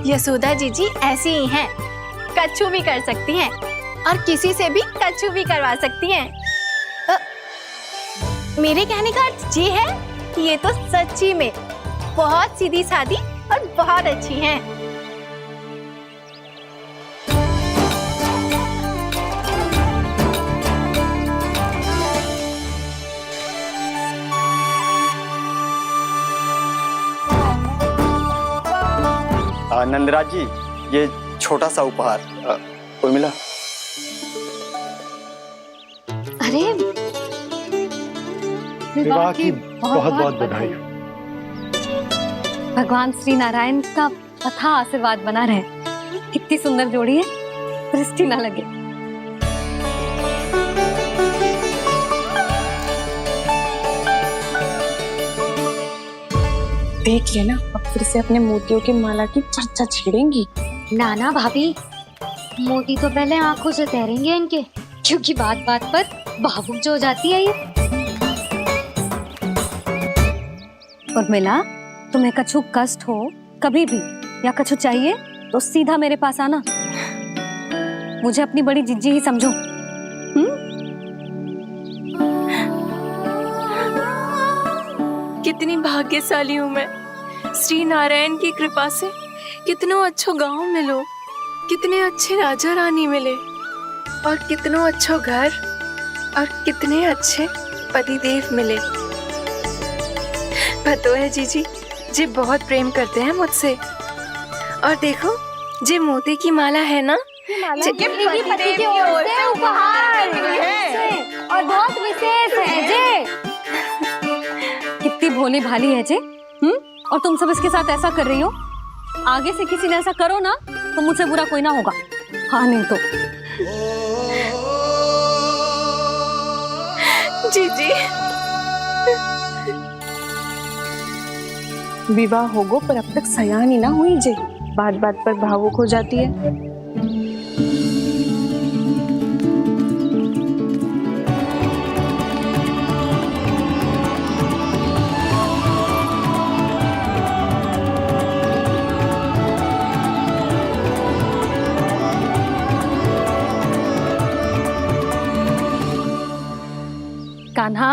यशोदा जीजी ऐसी ही हैं, कच्छू भी कर सकती हैं और किसी से भी कच्छू भी करवा सकती हैं। मेरे कहने का अर्थ ये है कि ये तो सच्ची में बहुत सीधी सादी और बहुत अच्छी हैं। नंदराज जी, ये छोटा सा उपहार उर्मिला। अरे विवाह की बहुत बहुत बधाई। भगवान श्री नारायण का अथाह आशीर्वाद बना रहे। कितनी सुंदर जोड़ी है, दृष्टि ना लगे। देख लेना, अब फिर से अपने मोतियों की माला की चर्चा छेड़ेंगी। नाना भाभी, मोती तो पहले आंखों से तैरेंगे इनके, क्योंकि बात बात पर भावुक जो हो जाती है ये। उर्मिला, तुम्हें कछु कष्ट हो कभी भी या कछु चाहिए तो सीधा मेरे पास आना। मुझे अपनी बड़ी जिज्जी ही समझो। कितनी भाग्यशाली हूँ मैं, श्री नारायण की कृपा से कितनों अच्छो गांव मिलो, कितने अच्छे राजा रानी मिले और कितनों अच्छो घर और कितने अच्छे पतिदेव मिले। पतो है जीजी, जी बहुत प्रेम करते हैं मुझसे। और देखो, जी मोती की माला है ना, पति की ओर से उपहार और बहुत विशेष है जे। कितनी भोली भाली है जे। और तुम सब इसके साथ ऐसा कर रही हो। आगे से किसी ने ऐसा करो ना तो मुझसे बुरा कोई ना होगा। हाँ नहीं तो जीजी। विवाह होगो पर अब तक सयान ही ना हुई जे, बात बात पर भावुक हो जाती है। कान्हा,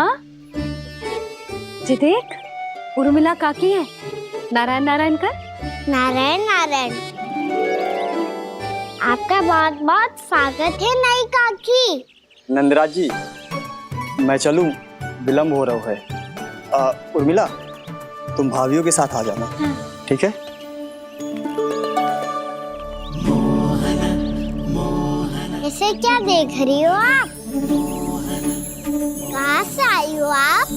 जी देख, उर्मिला काकी है। नारायण नारायण कर। नारायण नारायण। आपका बहुत बहुत स्वागत है नई काकी। नंदराज जी, मैं चलूं, विलम्ब हो रहा है। उर्मिला, तुम भाभियों के साथ आ जाना। ठीक है? इसे क्या देख रही हो आप? कहाँ से आई हो आप?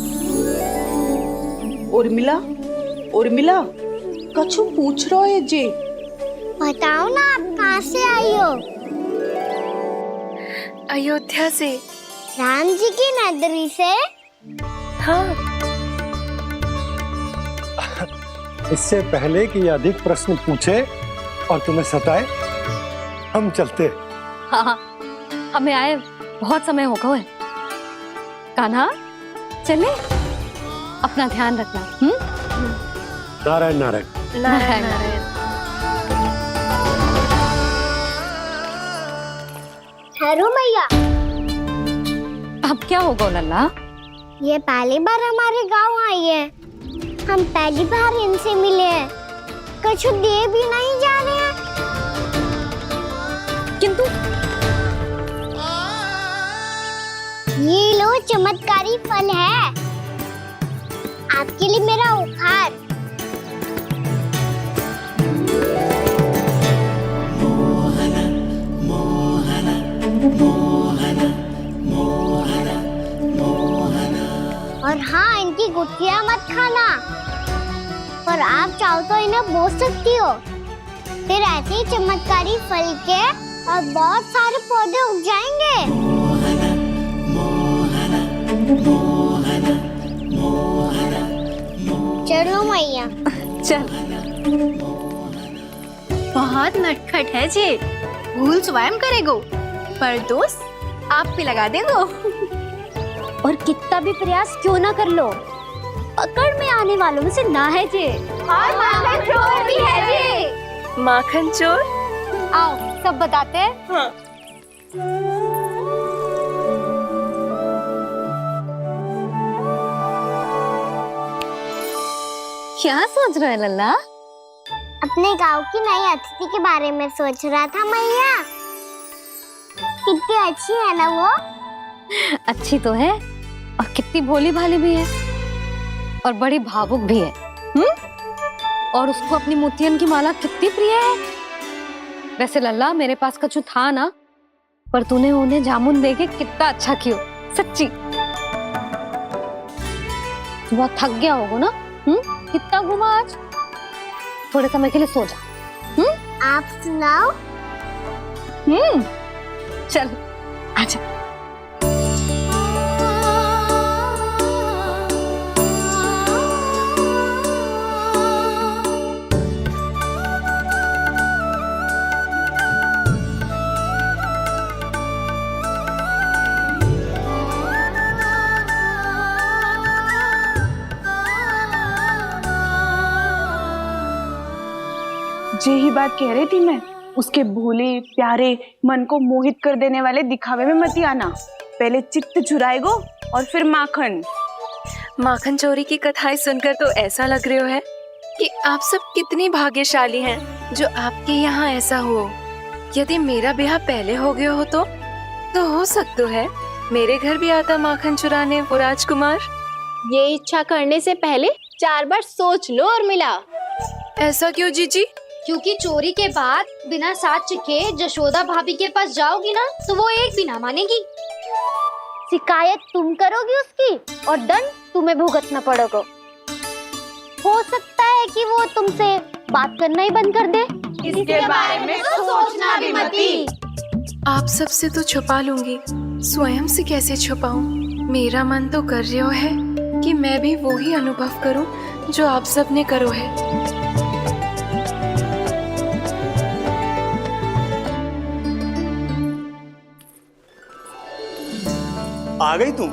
उर्मिला, उर्मिला, कछु पूछ रहा है जे। बताओ ना, आप कहाँ से आई हो? अयोध्या से। राम जी की नगरी से? हाँ। इससे पहले कि अधिक प्रश्न पूछे और तुम्हें सताए, हम चलते। हाँ, हमें आए बहुत समय हो गया है। कान्हा, चले, अपना ध्यान रखना। नारायण नारायण। नारायण नारायण। ठहरो मैया। अब क्या होगा लल्ला? ये पहली बार हमारे गांव आई है। हम पहली बार इनसे मिले हैं। कछु दे भी नहीं जा रहे हैं। किंतु ये लो, चमत्कारी फल है आपके लिए मेरा उपहार। और हाँ, इनकी गुठलियां मत खाना। पर आप चाहो तो इन्हें बो सकती हो। फिर ऐसे ही चमत्कारी फल के और बहुत सारे पौधे उग जाएंगे। चलो मैया। चल। बहुत नटखट है जे, भूल स्वयं करेगो पर दोष आप पे लगा देगो। और कितना भी प्रयास क्यों ना कर लो, पकड़ में आने वालों में से ना है जे। और भी है जे। माखन चोर। आओ सब बताते हैं। हाँ। क्या सोच रहे हैं लल्ला? अपने गांव की नई अतिथि के बारे में सोच रहा था मैया। कितनी अच्छी है ना वो। अच्छी तो है और कितनी भोली भाली भी है और बड़ी भावुक भी है। और उसको अपनी मोतियन की माला कितनी प्रिय है। वैसे लल्ला मेरे पास कछु था ना, पर तूने उन्हें जामुन देके कितना अच्छा किया, सच्ची। तू बहुत थक गया होगा ना? कितना घूमा आज? थोड़े समय के लिए सो जा। आप सुनाओ। चल आजा। यही बात कह रही थी मैं। उसके भोले प्यारे मन को मोहित कर देने वाले दिखावे में मत आना। पहले चित्त चुराएगो और फिर माखन। माखन चोरी की कथाएं सुनकर तो ऐसा लग रहा है कि आप सब कितनी भाग्यशाली हैं जो आपके यहाँ ऐसा हो। यदि मेरा ब्याह पहले हो गया हो तो हो सकता है मेरे घर भी आता माखन चुराने वो राजकुमार। ये इच्छा करने से पहले 4 बार सोच लो उर्मिला। ऐसा क्यों जीजी? क्योंकि चोरी के बाद बिना साथ के जशोदा भाभी के पास जाओगी ना तो वो एक भी ना मानेगी। शिकायत तुम करोगी उसकी और दंड तुम्हें भुगतना पड़ेगा। हो सकता है कि वो तुमसे बात करना ही बंद कर दे। इसके बारे में तो सोचना भी मती। आप सबसे तो छुपा लूंगी, स्वयं से कैसे छुपाऊं? मेरा मन तो कर रहा है कि मैं भी वो ही अनुभव करूं जो आप सब ने करो है। आ गई तुम?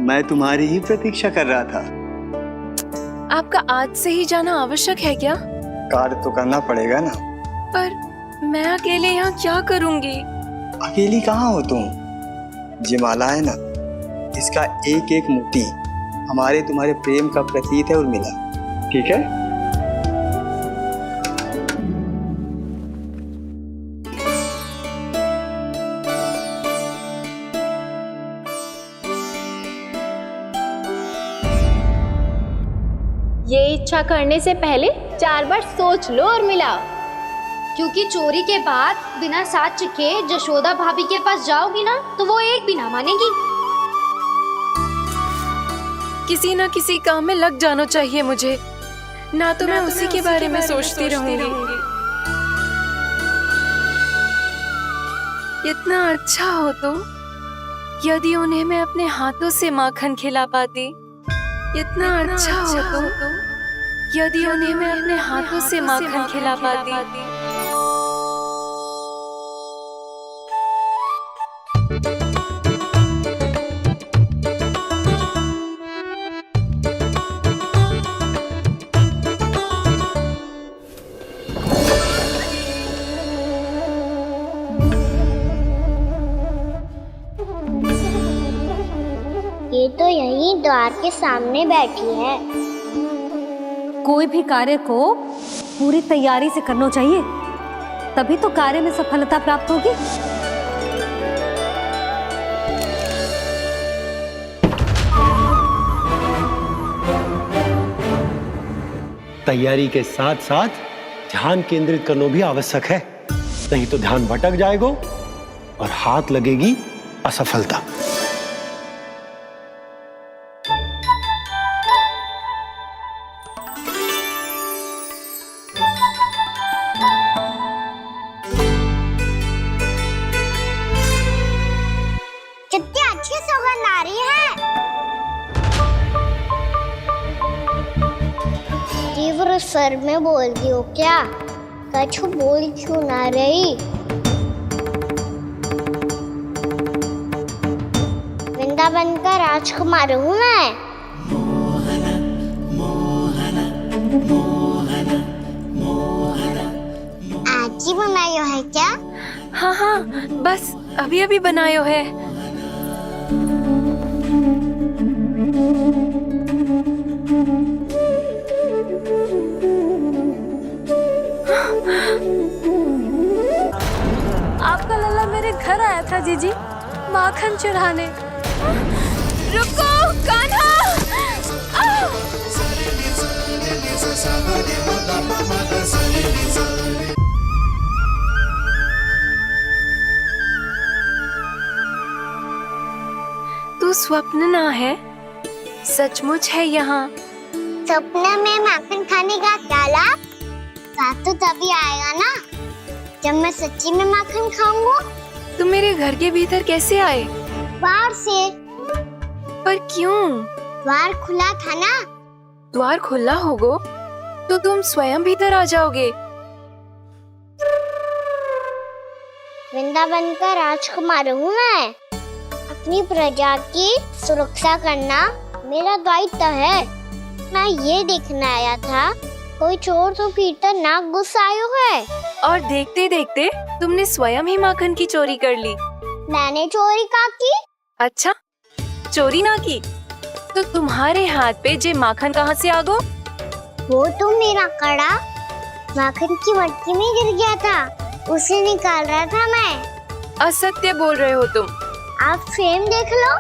मैं तुम्हारी ही प्रतीक्षा कर रहा था। आपका आज से ही जाना आवश्यक है क्या? कार्य तो करना पड़ेगा ना। पर मैं अकेले यहाँ क्या करूँगी? अकेली कहाँ हो तुम? ये माला है ना, इसका एक एक मोती हमारे तुम्हारे प्रेम का प्रतीक है उर्मिला। ठीक है? ये इच्छा करने से पहले 4 बार सोच लो उर्मिला। क्योंकि चोरी के बाद बिना साथ के जशोदा भाभी के पास जाओगी ना तो वो एक भी ना मानेगी। किसी ना किसी काम में लग जाना चाहिए मुझे, ना तो मैं उसी के बारे में सोचती रहूंगी। इतना अच्छा हो तो यदि उन्हें मैं अपने हाथों से माखन खिला पाती। इतना अच्छा हो तो यदि उन्हें मैं अपने हाथों से माखन खिला पाती। ये तो यहीं द्वार के सामने बैठी है। कोई भी कार्य को पूरी तैयारी से करना चाहिए, तभी तो कार्य में सफलता प्राप्त होगी। तैयारी के साथ साथ ध्यान केंद्रित करना भी आवश्यक है, नहीं तो ध्यान भटक जाएगा और हाथ लगेगी असफलता। कितनी अच्छी सौगंध आ रही है। तीव्र स्वर में बोल दी हो क्या? कछु बोल क्यों ना रही? वृंदावन का राजकुमार हूँ मैं। हाँ हाँ, बस अभी अभी बनायो है। आपका लल्ला मेरे घर आया था जीजी, माखन चुराने। रुको कान्हा! तू स्वप्न ना है, सचमुच है यहाँ। सपने में माखन खाने का क्या लाभ? रात तो तभी आएगा ना जब मैं सच्ची में माखन खाऊंगा। तुम मेरे घर के भीतर कैसे आए? बाहर से। पर क्यों? द्वार खुला था ना। द्वार खुला होगा तो तुम स्वयं भीतर आ जाओगे। वृंदावन का राजकुमार हूँ मैं। अपनी प्रजा की सुरक्षा करना मेरा दायित्व है। मैं ये देखने आया था कोई चोर तो भीतर ना घुस आयो है। और देखते देखते तुमने स्वयं ही माखन की चोरी कर ली। मैंने चोरी का की? अच्छा, चोरी ना की तो तुम्हारे हाथ पे जे माखन कहाँ से आ गो? वो तो मेरा कड़ा माखन की मटकी में गिर गया था, उसे निकाल रहा था मैं। असत्य बोल रहे हो तुम। आप फ्रेम देख लो।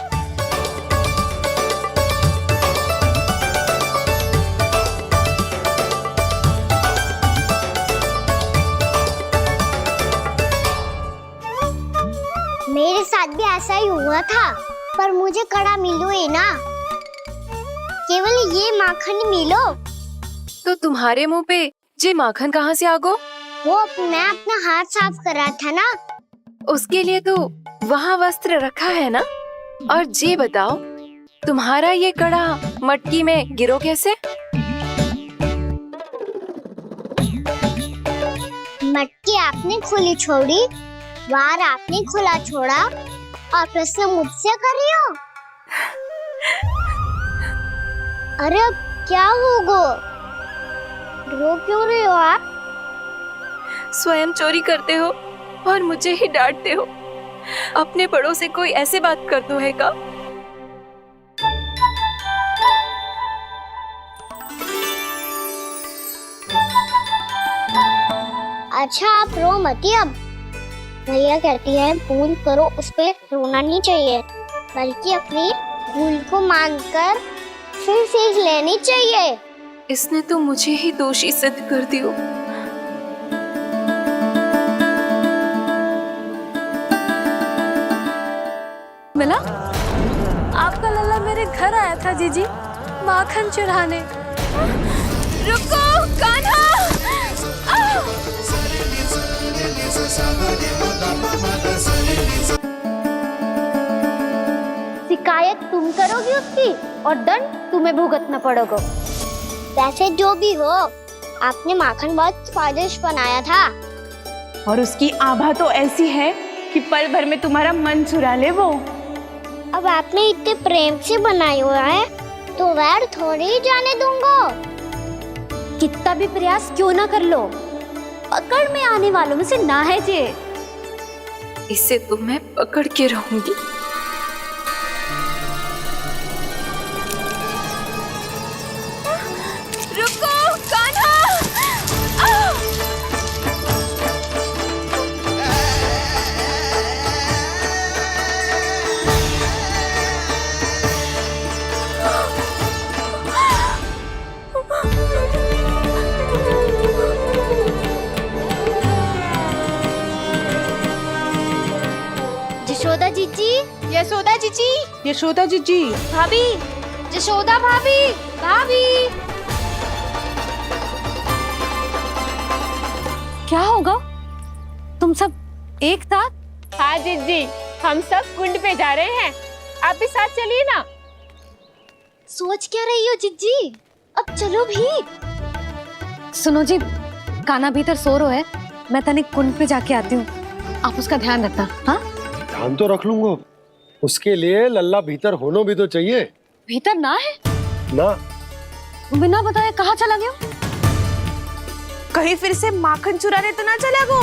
मेरे साथ भी ऐसा ही हुआ था, पर मुझे कड़ा मिलो ही ना, केवल ये माखन ही मिलो। तो तुम्हारे मुंह पे जे माखन कहाँ से आ गो? वो मैं अपना हाथ साफ कर रहा था ना। उसके लिए तो वहाँ वस्त्र रखा है ना। और जे बताओ, तुम्हारा ये कड़ा मटकी में गिरो कैसे? मटकी आपने खुली छोड़ी, द्वार आपने खुला छोड़ा, और प्रश्न मुझसे कर रही हो? अरे अब क्या होगा? रो क्यों रहे हो आप? स्वयं चोरी करते हो और मुझे ही डांटते हो। अपने बड़ों से कोई ऐसे बात कर दो है का? अच्छा आप रो मती अब। भैया कहती है भूल करो, उस पे रोना नहीं चाहिए, बल्कि अपनी भूल को मानकर फिर सीख लेनी चाहिए। इसने तो मुझे ही दोषी सिद्ध कर दियो। मिला? आपका लल्ला मेरे घर आया था जीजी, माखन चुराने। रुको कान्हा! शिकायत तुम करोगी उसकी और दंड तुम्हें भुगतना पड़ेगा। वैसे जो भी हो, आपने माखन बहुत स्वादिष्ट बनाया था। और उसकी आभा तो ऐसी है कि पल भर में तुम्हारा मन चुरा ले वो। अब आपने इतने प्रेम से बनाया हुआ है तो वैर थोड़ी ही जाने दूंगा। कितना भी प्रयास क्यों ना कर लो, पकड़ में आने वालों में से ना है जे। इसे तो मैं पकड़ के रहूंगी। रुको कान्हा! यशोदा जीजी, यशोदा जीजी, यशोदा जीजी, भाभी, यशोदा भाभी, भाभी। क्या होगा? तुम सब एक साथ? हाँ जीजी, हम सब कुंड पे जा रहे हैं, आप भी साथ चलिए ना। सोच क्या रही हो जिज्जी? अब चलो भी। सुनो जी, कान्हा भीतर सो रो है, मैं तनिक कुंड पे जाके आती हूँ, आप उसका ध्यान रखना। हाँ, ध्यान तो रख लूंगा, उसके लिए लल्ला भीतर होना भी तो चाहिए। भीतर ना है? ना, बिना बताए कहाँ चला गया? कहीं फिर से माखन चुराने तो ना चला गो?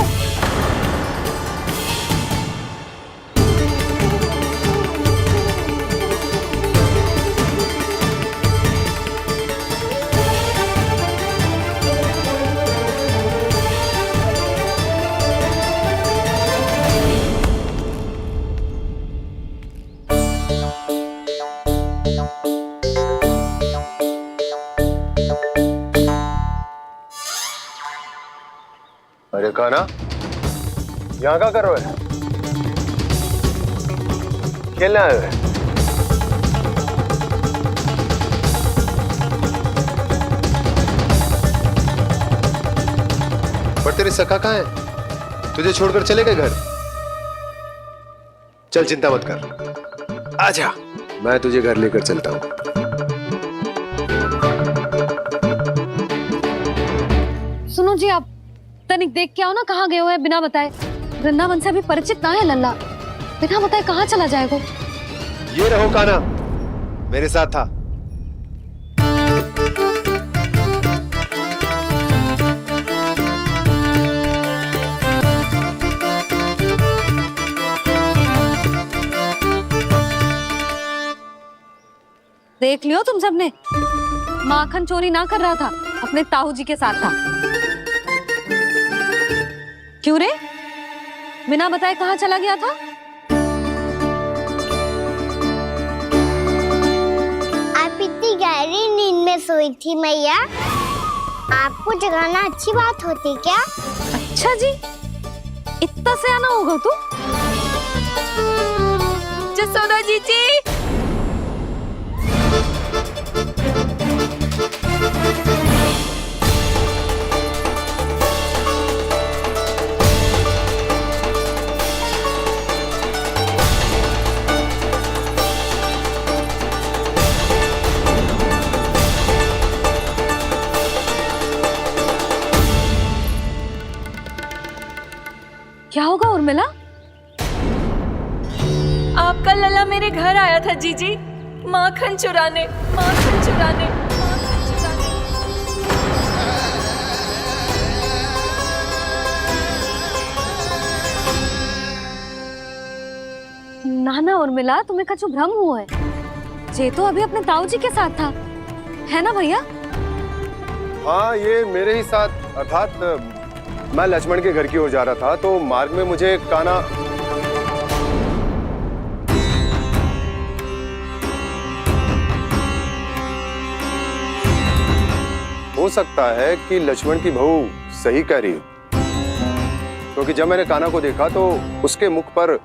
अरे काना, यहाँ क्या कर रहे हो? खेलने आए हुए? पर तेरे सखा कहाँ है? तुझे छोड़कर चले गए घर? चल चिंता मत कर, आजा, मैं तुझे घर लेकर चलता हूँ। सुनो जी, आप तनिक देख के आओ ना कहाँ गए हुए हैं बिना बताए। वृंदावन से अभी परिचित ना है लल्ला, बिना बताए कहाँ चला जाएगा। ये रहो काना, मेरे साथ था। देख लियो तुम सबने, माखन चोरी ना कर रहा था, अपने ताऊ जी के साथ था। क्यों रे, बिना बताए कहाँ चला गया था? आप इतनी गहरी नींद में सोई थी मैया, आपको जगाना अच्छी बात होती क्या? अच्छा जी, इतना सयाना होगा तू? जसोदा जीजी, क्या होगा उर्मिला? आपका लल्ला मेरे घर आया था जीजी, माखन चुराने, माखन चुराने, माखन चुराने। ना ना उर्मिला, तुम्हें कछु भ्रम हुआ है। जे तो अभी अपने ताऊ जी के साथ था, है ना भैया? हाँ, ये मेरे ही साथ, अर्थात मैं लक्ष्मण के घर की ओर जा रहा था, तो मार्ग में मुझे काना हो सकता है कि लक्ष्मण की बहू सही कह रही, क्योंकि जब मैंने काना को देखा तो उसके मुख पर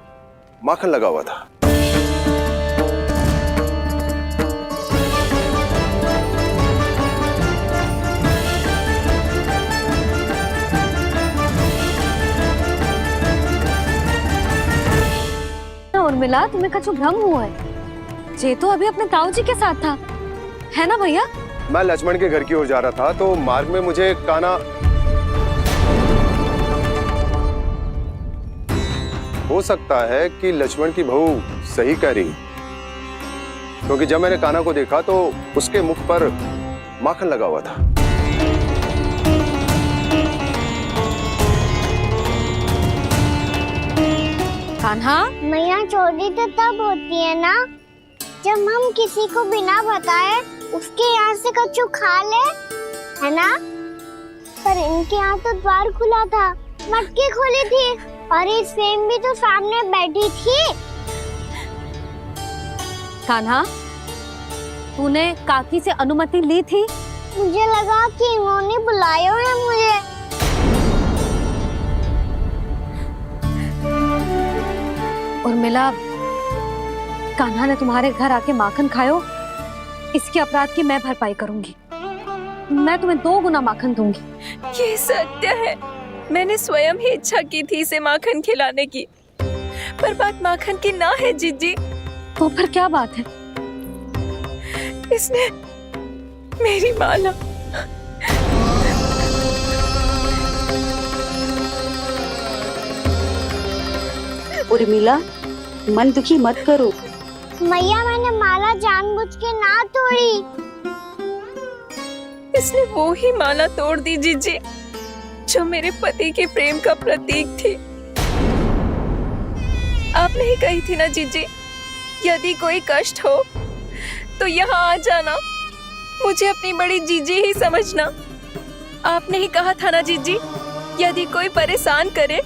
माखन लगा हुआ था। उर्मिला, तुम्हें कछु भ्रम हुआ है। जे तो अभी अपने ताऊ जी के साथ था, है ना भैया? मैं लक्ष्मण के घर की ओर जा रहा था, तो मार्ग में मुझे काना हो सकता है कि लक्ष्मण की बहू सही कह रही, क्योंकि जब मैंने काना को देखा तो उसके मुख पर माखन लगा हुआ था। कान्हा, मैया, चोरी तो तब होती है ना जब हम किसी को बिना बताए उसके यहाँ से कछु खा ले, है ना? पर इनके यहाँ तो द्वार खुला था, मटकी खोली थी और इस फेम भी तो सामने बैठी थी। कान्हा, तूने काकी से अनुमति ली थी? मुझे लगा कि इन्होंने बुलाया है मुझे। उर्मिला, कान्हा ने तुम्हारे घर आके माखन खायो, इसके अपराध की मैं भरपाई करूंगी। मैं तुम्हें 2 गुना माखन दूंगी। ये सत्य है, मैंने स्वयं ही इच्छा की थी इसे माखन खिलाने की, पर बात माखन की ना है जीजी। तो फिर क्या बात है? इसने मेरी माला उर्मिला, मन दुखी मत करो। मैया, मैंने माला जानबूझ के ना तोड़ी। इसने वो ही माला तोड़ दी जीजी, जो मेरे पति के प्रेम का प्रतीक थी। आपने ही कही थी ना जीजी, यदि कोई कष्ट हो तो यहाँ आ जाना, मुझे अपनी बड़ी जीजी ही समझना। आपने ही कहा था ना जीजी, यदि कोई परेशान करे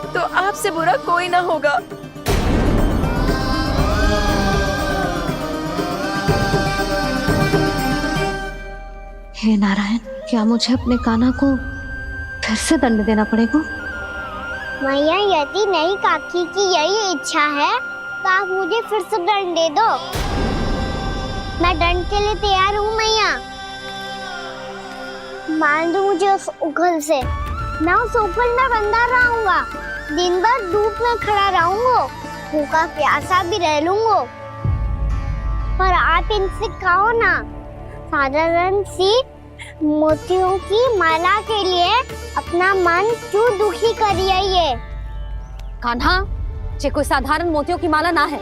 तो आपसे बुरा कोई ना होगा। हे नारायण, क्या मुझे अपने कान्हा को फिर से दंड देना पड़ेगा। मैया यदि नहीं काकी की यही इच्छा है तो आप मुझे फिर से दंड दे दो। मैं दंड के लिए तैयार हूँ मैया। मान दो मुझे उस उखल से, मैं उस उखल में बंधा रहूंगा, दिन भर धूप में खड़ा रहूंगा, भूखा प्यासा भी रह लूंगा। पर आप इनसे कहो ना, साधारण सी मोतियों की माला के लिए अपना मन क्यों दुखी करिए ये? कान्हा, ये कोई साधारण मोतियों की माला ना है।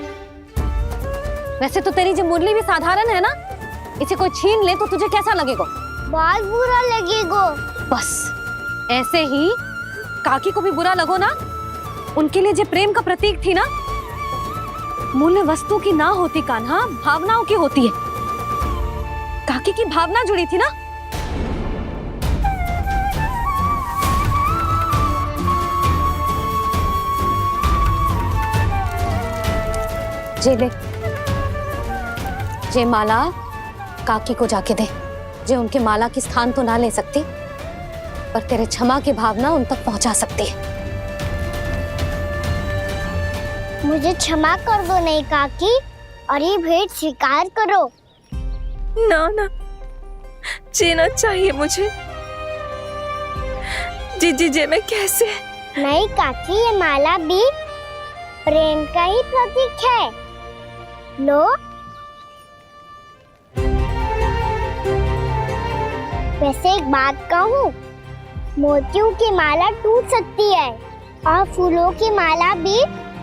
वैसे तो तेरी जो मुरली भी साधारण है ना, इसे कोई छीन ले तो तुझे कैसा लगेगा? बहुत बुरा लगेगा। बस ऐसे ही काकी को भी बुरा लगो ना। उनके लिए जो प्रेम का प्रतीक थी ना, मूल्य वस्तु की ना होती कान्हा, भावनाओं की होती है। काकी की भावना जुड़ी थी ना। जे ले, जे माला काकी को जाके दे। जे उनके माला की स्थान तो ना ले सकती, पर तेरे क्षमा की भावना उन तक पहुंचा सकती है। मुझे क्षमा कर दो नहीं काकी, और ये भेंट स्वीकार करो। ना ना, जीना चाहिए मुझे। जी जे मैं कैसे? नहीं काकी, ये माला भी प्रेम का ही प्रतीक है। लो। वैसे एक बात कहूँ, मोतियों की माला टूट सकती है और फूलों की माला भी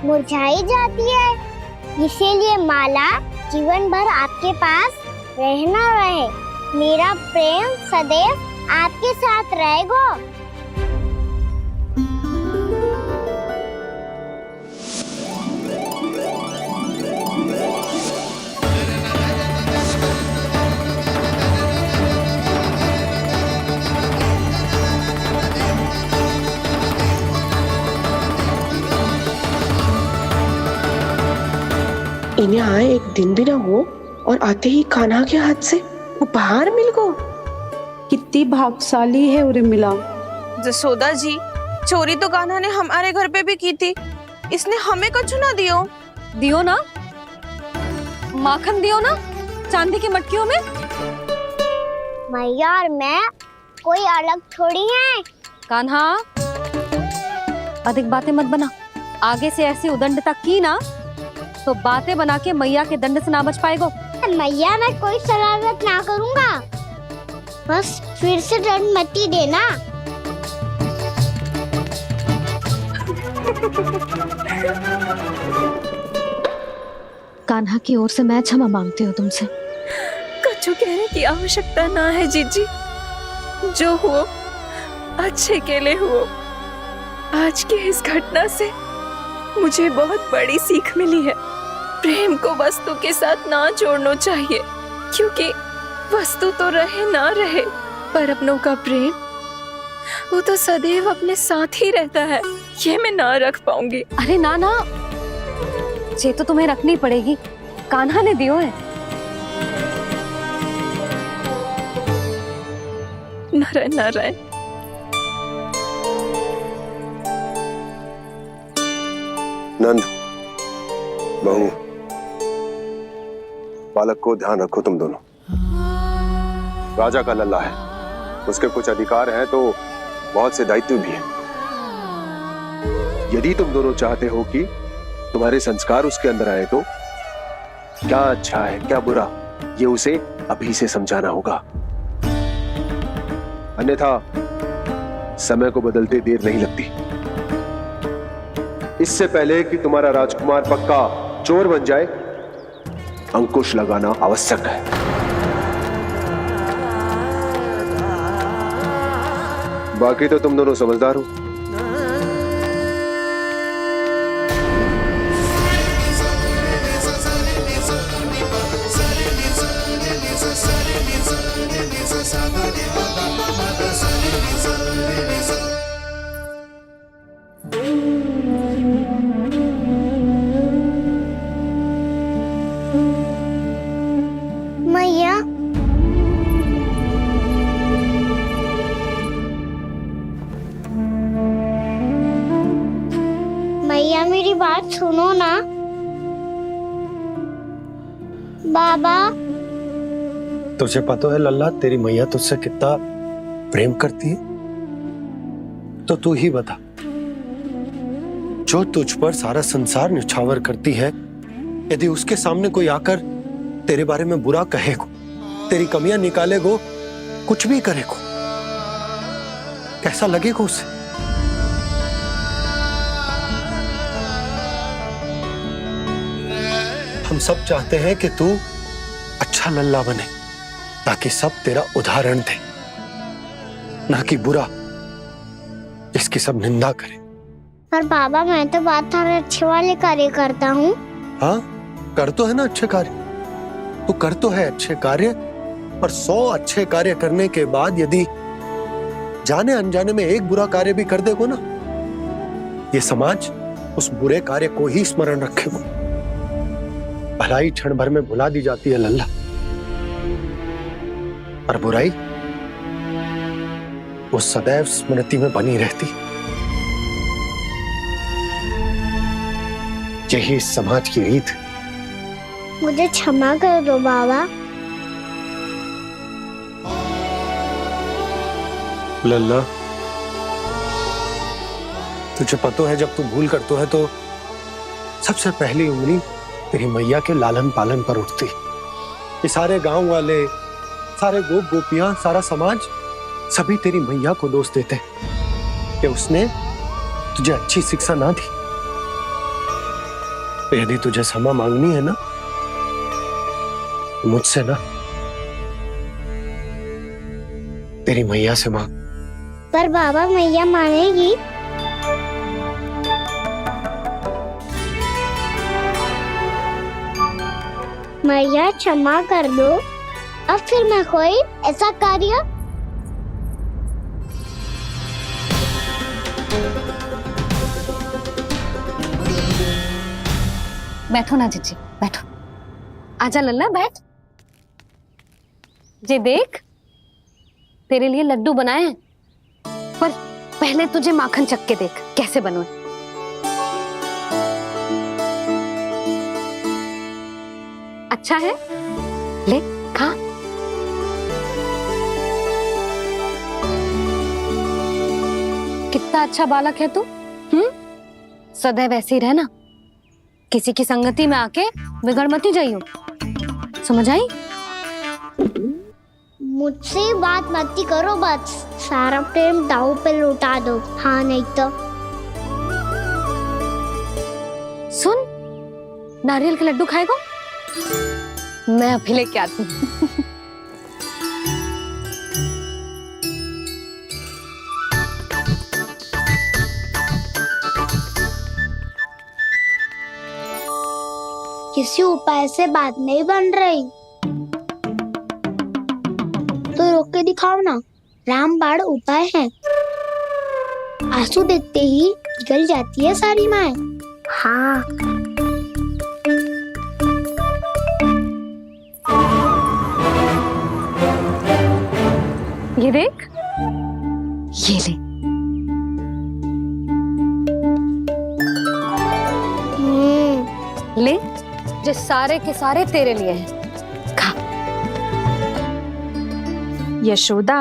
मुरझाई जाती है। इसीलिए माला जीवन भर आपके पास रहना रहे। मेरा प्रेम सदैव आपके साथ रहेगा। इन्हें आए एक दिन भी ना हो और आते ही कान्हा के हाथ से वो बाहर मिल गो। कितनी भाग्यशाली है उर्मिला। जसोदा जी, चोरी तो कान्हा ने हमारे घर पे भी की थी, इसने हमें कछु ना दियो। दियो ना, माखन दियो ना, चांदी की मटकियों में। मैया और मैं कोई अलग थोड़ी हैं। कान्हा, अधिक बातें मत बना। आगे से ऐसी उदंडता की ना तो बातें बना के मैया के दंड से ना बच पाएगो। मैया, मैं कोई शरारत ना करूंगा, बस फिर से दंड मत ही देना। कान्हा की ओर से मैं क्षमा मांगती हूँ तुमसे। कछु कहने की आवश्यकता ना है जीजी। जो हुआ अच्छे के लिए हुआ। आज की इस घटना से मुझे बहुत बड़ी सीख मिली है। प्रेम को वस्तु के साथ ना जोड़ना चाहिए, क्योंकि वस्तु तो रहे ना रहे, पर अपनों का प्रेम वो तो सदैव अपने साथ ही रहता है। ये मैं ना रख पाऊंगी। अरे ना ना, ये तो तुम्हें रखनी पड़ेगी। कान्हा ने दियो है। नारायण नारायण। नंद, बहू, बालक को ध्यान रखो तुम दोनों। राजा का लल्ला है, उसके कुछ अधिकार हैं तो बहुत से दायित्व भी हैं। यदि तुम दोनों चाहते हो कि तुम्हारे संस्कार उसके अंदर आए तो क्या अच्छा है क्या बुरा, ये उसे अभी से समझाना होगा। अन्यथा समय को बदलते देर नहीं लगती। इससे पहले कि तुम्हारा राजकुमार पक्का चोर बन जाए, अंकुश लगाना आवश्यक है। बाकी तो तुम दोनों समझदार हो। मैया, मेरी बात सुनो ना। बाबा, तुझे पता है लल्ला, तेरी मैया तुझसे कितना प्रेम करती है? तो तू ही बता, जो तुझ पर सारा संसार न्यौछावर करती है, यदि उसके सामने कोई आकर तेरे बारे में बुरा कहेगो, तेरी कमियां निकालेगो, कुछ भी करेगो, कैसा लगेगा उसे? हम सब चाहते हैं कि तू अच्छा लल्ला बने, ताकि सब तेरा उदाहरण दे, ना कि बुरा जिसकी सब निंदा करे। पर बाबा, मैं तो बात थारे अच्छे वाले कार्य करता हूँ। हाँ, कर तो है ना अच्छे कार्य, तू कर तो है अच्छे कार्य, पर 100 अच्छे कार्य करने के बाद यदि जाने अनजाने में एक बुरा कार्य भी कर देगो ना, ये समाज उस बुरे कार्य को ही स्मरण रखेगो। भलाई क्षण भर में भुला दी जाती है लल्ला, और बुराई वो सदैव स्मृति में बनी रहती। यही इस समाज की रीत। मुझे क्षमा कर दो बाबा। लल्ला, तुझे पता है, जब तू भूल करतो है तो सबसे पहली उंगली तेरी मैया के लालन पालन पर उठती। ये सारे गांव वाले, सारे गोप गोपियां, सारा समाज, सभी तेरी मैया को दोष देते कि उसने तुझे अच्छी शिक्षा ना दी। तो यदि तुझे क्षमा मांगनी है ना, मुझसे ना, तेरी मैया से मांग। पर बाबा, मैया मानेगी? मैया क्षमा कर दो, अब फिर मैं कोई ऐसा कार्य। बैठो ना जीजी, बैठो। आजा लल्ला, बैठ। ये देख, तेरे लिए लड्डू बनाए हैं, पर पहले तुझे माखन चख के देख कैसे बनो। अच्छा है, ले खा। कितना अच्छा बालक है तू। सदैव ऐसे ही रहना, किसी की संगति में आके बिगड़ मत जाइयो, समझ आई? मुझसे बात मत करो, बस सारा प्रेम दाव पे लौटा दो। हाँ, नहीं तो सुन, नारियल के लड्डू खाएगा? मैं अभी लेके आती हूँ। किसी उपाय से बात नहीं बन रही तो रोक के दिखाओ ना। रामबाण उपाय है, आंसू देखते ही पिघल जाती है सारी माए। हाँ, ये देख, ये ले। ले, जो सारे के सारे तेरे लिए हैं, खा। यशोदा,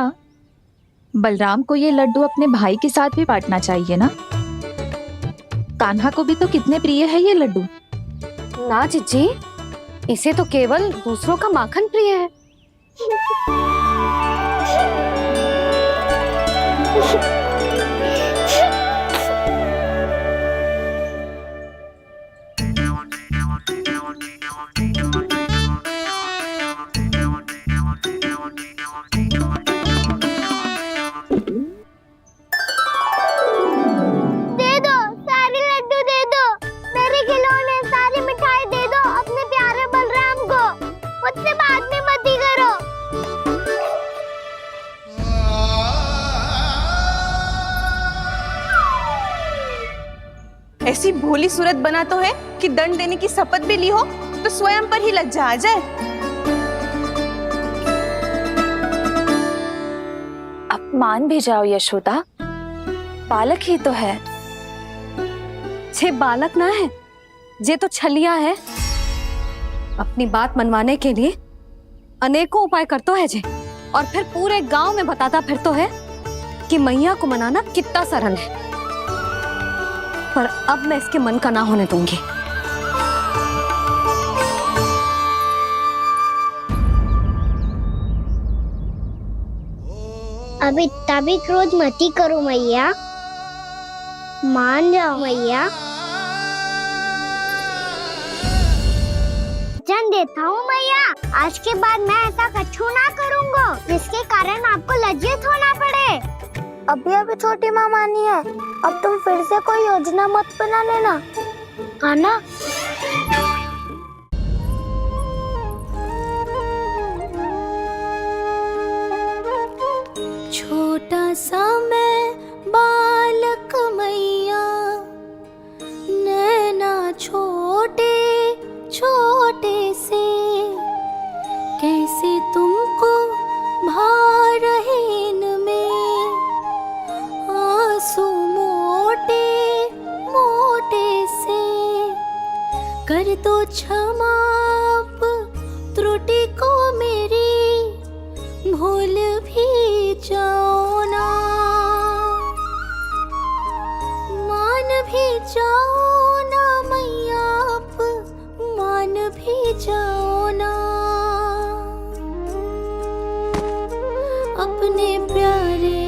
बलराम को ये लड्डू अपने भाई के साथ भी बांटना चाहिए ना। कान्हा को भी तो कितने प्रिय है ये लड्डू। ना जीजी, इसे तो केवल दूसरों का माखन प्रिय है। ऐसी भोली सूरत बना तो है कि दंड देने की शपथ भी ली हो तो स्वयं पर ही लज्जा आ जाए। अब मान भी जाओ यशोदा, बालक ही तो है, जे बालक ना है, जे तो छलिया है। अपनी बात मनवाने के लिए अनेकों उपाय करतो है जे, और फिर पूरे गांव में बताता फिरतो है कि मैया को मनाना कितना सरल है। पर अब मैं इसके मन का ना होने दूंगी। अब इतना भी क्रोध मती करो मैया, मान जाओ मैया। वचन देता हूँ मैया, आज के बाद मैं ऐसा कछु ना करूँगा जिसके कारण आपको लज्जित होना पड़े। अभी अभी छोटी माँ मानी है, अब तुम फिर से कोई योजना मत बना लेना, हाँ ना? छोटा सा मैं बालक मैया, नैना छोटे छोटे से, कैसे तुमको भारहीन में आंसू मोटे मोटे से, कर दो क्षमा त्रुटि को मेरी, भूल भी जाओ ना, मान भी जाओ ना मैया, आप मान भी जाओ ना। अपने प्यारे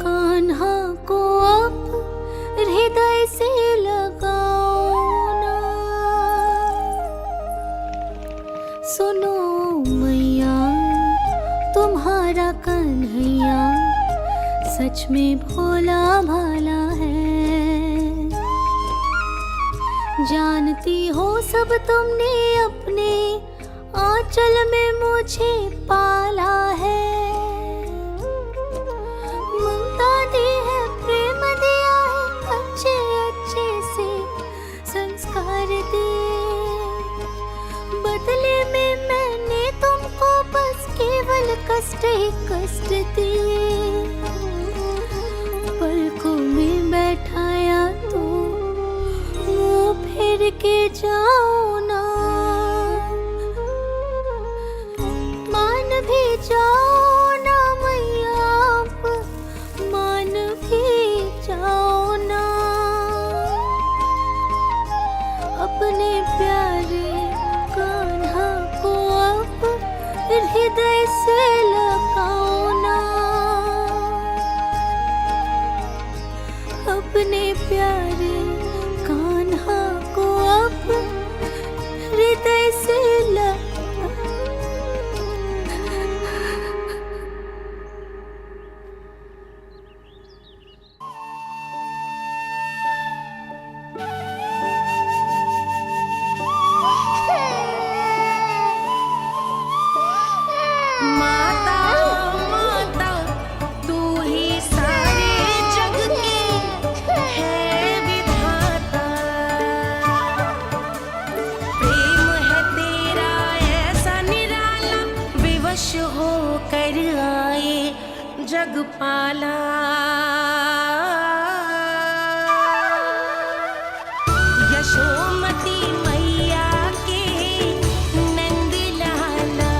कान्हा को अब हृदय से लगाओ ना। सुनो मैया, तुम्हारा कन्हैया सच में भोला भाला है। जानती हो सब तुमने अपने आंचल में मुझे पाला है। ममता दी है, प्रेम दिया है, अच्छे अच्छे से संस्कार दिए। बदले में मैंने तुमको बस केवल कष्ट ही कष्ट दिए। पलकों में बैठाया तो मुंह फेर के जाओ ना, मान भी जाओ ना मैया, आप मान भी जाओ ना। अपने प्यारे कान्हा को अब हृदय से लगाओ ना। अपने प्यारे कान्हा को अब हृदय से जगपाला। यशोमती मैया के नंद लाला,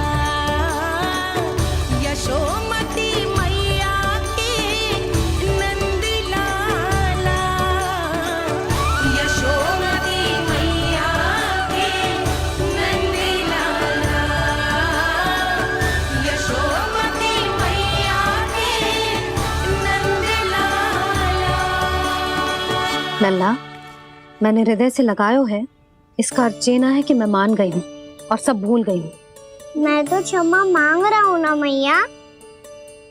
यशोमती मैया के नंद लाला, यशोमती मैया के नंद लाला, यशोमती मैया लल्ला, मैंने हृदय से लगायो है, इसका अर्थ ये ना है कि मैं मान गई हूँ और सब भूल गई हूँ। मैं तो क्षमा मांग रहा हूँ ना मैया।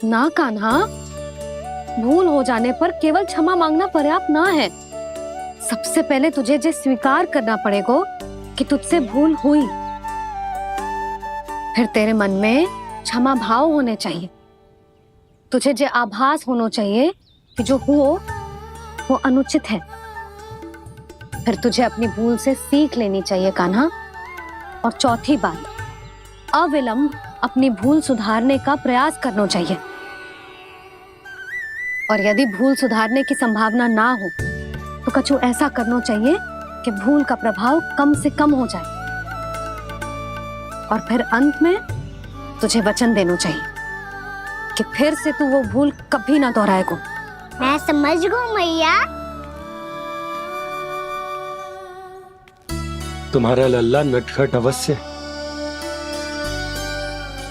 ना कान्हा, भूल हो जाने पर केवल क्षमा मांगना पर्याप्त ना है। सबसे पहले तुझे जे स्वीकार करना पड़ेगा कि तुझसे भूल हुई, फिर तेरे मन में क्षमा भाव होने चाहिए। तुझे जे आभास होना चाहिए कि जो हुआ वो अनुचित है। फिर तुझे अपनी भूल से सीख लेनी चाहिए कान्हा। और चौथी बात, अविलंब अपनी भूल सुधारने का प्रयास करना चाहिए। और यदि भूल सुधारने की संभावना ना हो तो कछु ऐसा करना चाहिए कि भूल का प्रभाव कम से कम हो जाए, और फिर अंत में तुझे वचन देना चाहिए कि फिर से तू वो भूल कभी ना दोहराएगा। मैं समझ गई मैया। तुम्हारा लल्ला नटखट अवश्य,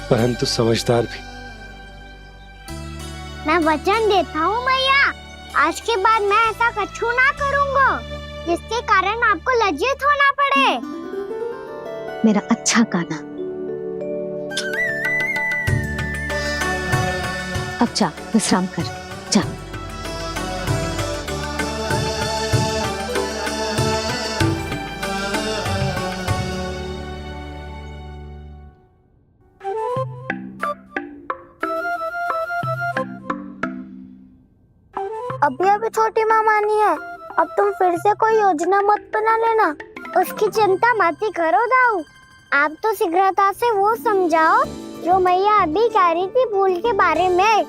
परंतु समझदार भी। मैं वचन देता हूँ मैया, आज के बाद मैं ऐसा कछु ना करूँगा जिसके कारण आपको लज्जित होना पड़े। मेरा अच्छा कान्हा, अब जा विश्राम कर, जा। अभी अभी छोटी माँ मानी है, अब तुम फिर से कोई योजना मत बना लेना। उसकी चिंता मत ही करो दाऊ, आप तो शीघ्रता से वो समझाओ जो मैया अभी कह रही थी भूल के बारे में।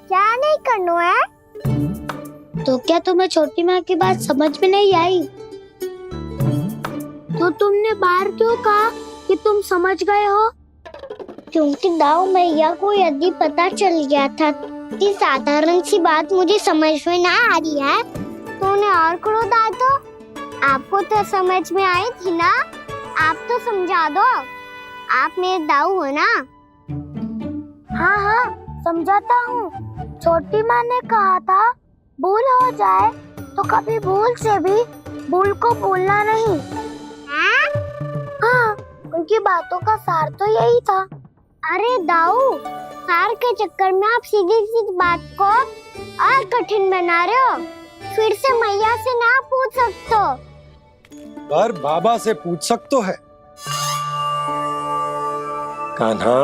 क्या नहीं करना है? तो क्या तुम्हें छोटी माँ की बात समझ में नहीं आई? तो तुमने बाहर क्यों कहा कि तुम समझ गए हो? क्योंकि दाऊ मैया को यदि पता चल गया था कि साधारण सी बात मुझे समझ में ना आ रही है तो उन्हें और क्रोध आया। तो आपको तो समझ में आई थी ना, आप तो समझा दो, आप मेरे दाऊ हो ना। हाँ हाँ समझाता हूँ। छोटी माँ ने कहा था भूल हो जाए तो कभी भूल से भी भूल को भूलना नहीं। हाँ, उनकी बातों का सार तो यही था। अरे दाऊ, सार के चक्कर में आप सीधी सीधी बात को और कठिन बना रहे हो। फिर से मैया से ना पूछ सकते हो, पर बाबा से पूछ सकते है। कान्हा,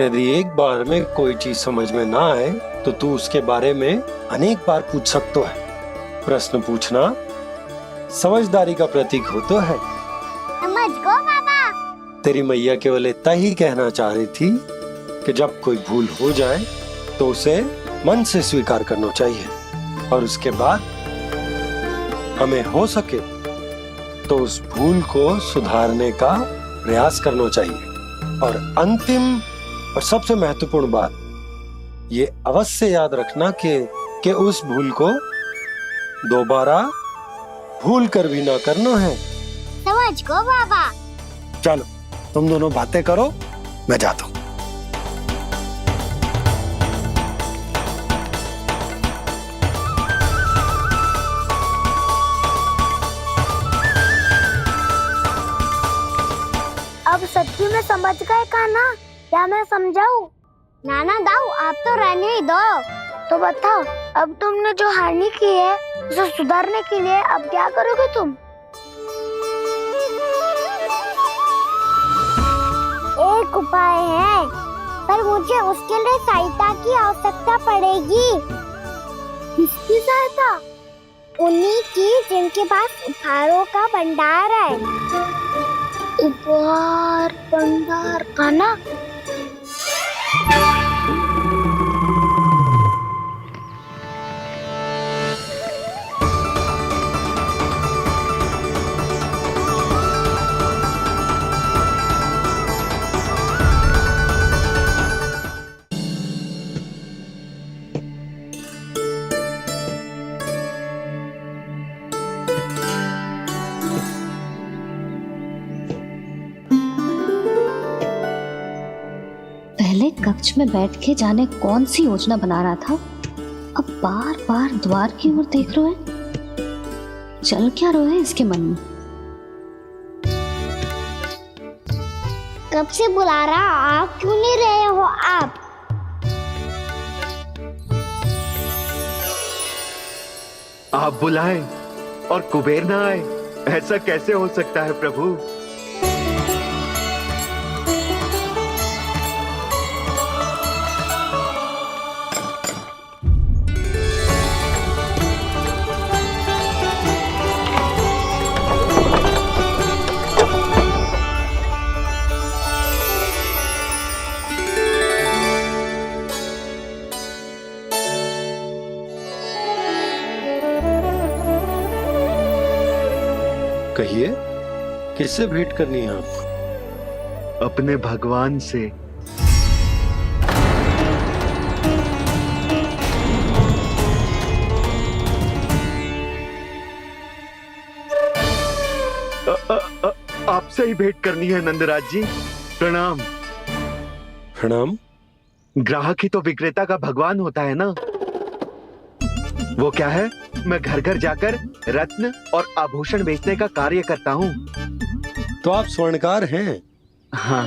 यदि एक बार में कोई चीज समझ में ना आए तो तू उसके बारे में अनेक बार पूछ सकते है। प्रश्न पूछना समझदारी का प्रतीक होता है। समझ गो बाबा। तेरी मैया केवल इतना ही कहना चाह रही थी कि जब कोई भूल हो जाए तो उसे मन से स्वीकार करना चाहिए, और उसके बाद हमें हो सके तो उस भूल को सुधारने का प्रयास करना चाहिए। और अंतिम और सबसे महत्वपूर्ण बात ये अवश्य याद रखना कि उस भूल को दोबारा भूल कर भी ना करना है। समझ गो बाबा। चलो तुम दोनों बातें करो, मैं जाता हूँ। अब सच्ची में समझ गए कान्हा? क्या मैं समझाऊं? नाना दाऊ, आप तो रहने ही दो। तो बताओ, अब तुमने जो हानि की है उसे सुधारने के लिए अब क्या करोगे तुम? एक उपाय है, पर मुझे उसके लिए सहायता की आवश्यकता पड़ेगी। किसकी सहायता? उन्हीं की जिनके पास उपहारों का भंडार है। उपहार भंडार का ना? पहले कक्ष में बैठ के जाने कौन सी योजना बना रहा था, अब बार बार द्वार की ओर देख रहे हैं। चल क्या रहे हैं इसके मन में? कब से बुला रहा, आप क्यों नहीं रहे हो? आप बुलाएं और कुबेर ना आए, ऐसा कैसे हो सकता है प्रभु? कहिए, किससे भेंट करनी है आपको? अपने भगवान से। आपसे ही भेंट करनी है नंदराज जी। प्रणाम। प्रणाम। ग्राहक ही तो विक्रेता का भगवान होता है ना। वो क्या है, मैं घर घर जाकर रत्न और आभूषण बेचने का कार्य करता हूँ। तो आप स्वर्णकार हैं? हाँ।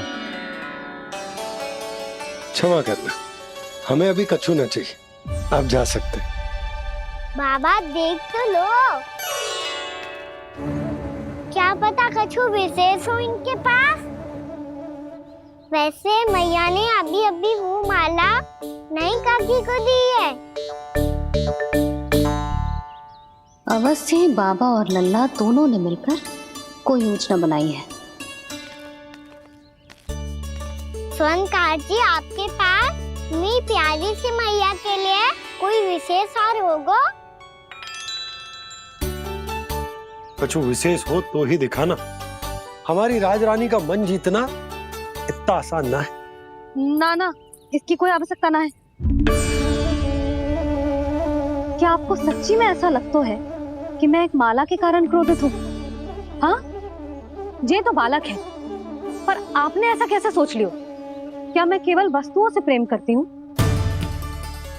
क्षमा करना, हमें अभी कछु न चाहिए, आप जा सकते हैं। बाबा देख तो लो, क्या पता कछु विशेष हो इनके पास। वैसे मैया ने अभी अभी वो माला नई काकी को दी है। अवश्य ही बाबा और लल्ला दोनों ने मिलकर कोई योजना बनाई है। स्वर्णकार जी, आपके पास मेरी प्यारी सी मैया के लिए कोई विशेष और होगा? कछु विशेष हो तो ही दिखाना। हमारी राजरानी का मन जीतना इतना आसान ना है। ना, इसकी कोई आवश्यकता ना है। क्या आपको सच्ची में ऐसा लगता है कि मैं एक माला के कारण क्रोधित हूँ? हाँ, ये तो बालक है, पर आपने ऐसा कैसे सोच लिया? क्या मैं केवल वस्तुओं से प्रेम करती हूँ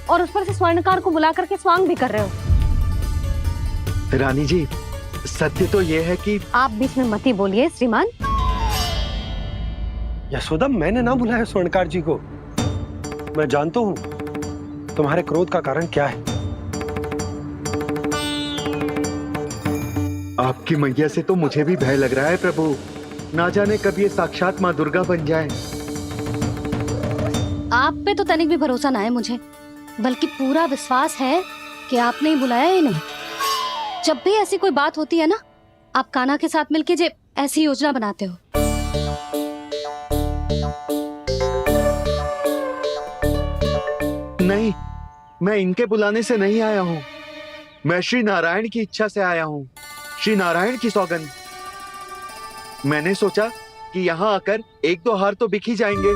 और उस पर से स्वर्णकार को बुला करके स्वांग भी कर रहे हो? रानी जी, सत्य तो ये है कि आप बीच में मत ही बोलिए श्रीमान। यशोदा, मैंने ना बुलाया स्वर्णकार जी को। मैं जानता हूँ तुम्हारे क्रोध का कारण क्या है। आपकी मैया से तो मुझे भी भय लग रहा है प्रभु। ना जाने कब ये साक्षात माँ दुर्गा बन जाए। आप पे तो तनिक भी भरोसा ना है मुझे, बल्कि पूरा विश्वास है कि आपने ही बुलाया है इन्हें। जब भी ऐसी कोई बात होती है ना, आप कान्हा के साथ मिलके जे ऐसी योजना बनाते हो। नहीं, मैं इनके बुलाने से नहीं आया हूँ। मैं श्री नारायण की इच्छा से आया हूँ। श्री नारायण की सौगंध। मैंने सोचा कि यहाँ आकर एक दो हार तो बिक ही जाएंगे।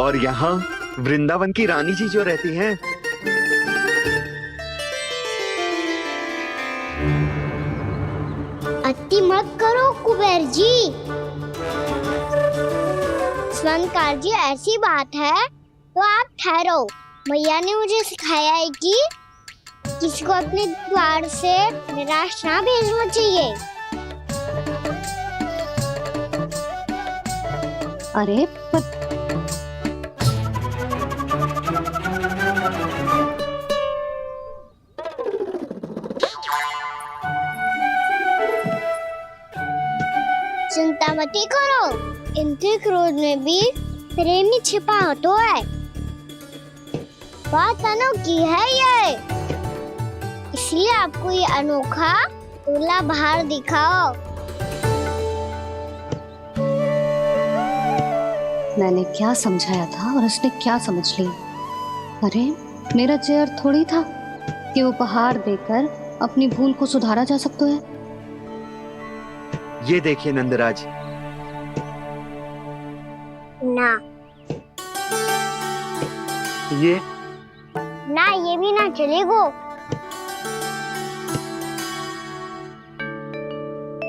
और यहाँ वृंदावन की रानी जी जो रहती हैं, अति मत करो कुबेर जी। स्वर्णकार जी, ऐसी बात है तो आप ठहरो। मैया ने मुझे सिखाया है कि किसी को अपने द्वार से निराश ना भेजना चाहिए। अरे पर चिंता मत करो, इनके क्रोध में भी प्रेम ही छिपा तो है। बात अनोखी है ये, इसलिए आपको ये अनोखा दूल्हा बाहर दिखाओ। मैंने क्या समझाया था और उसने क्या समझ लिया? अरे मेरा चेयर थोड़ी था कि उपहार देकर अपनी भूल को सुधारा जा सकता है। ये देखिए नंदराज। ना ये भी ना चलेगो।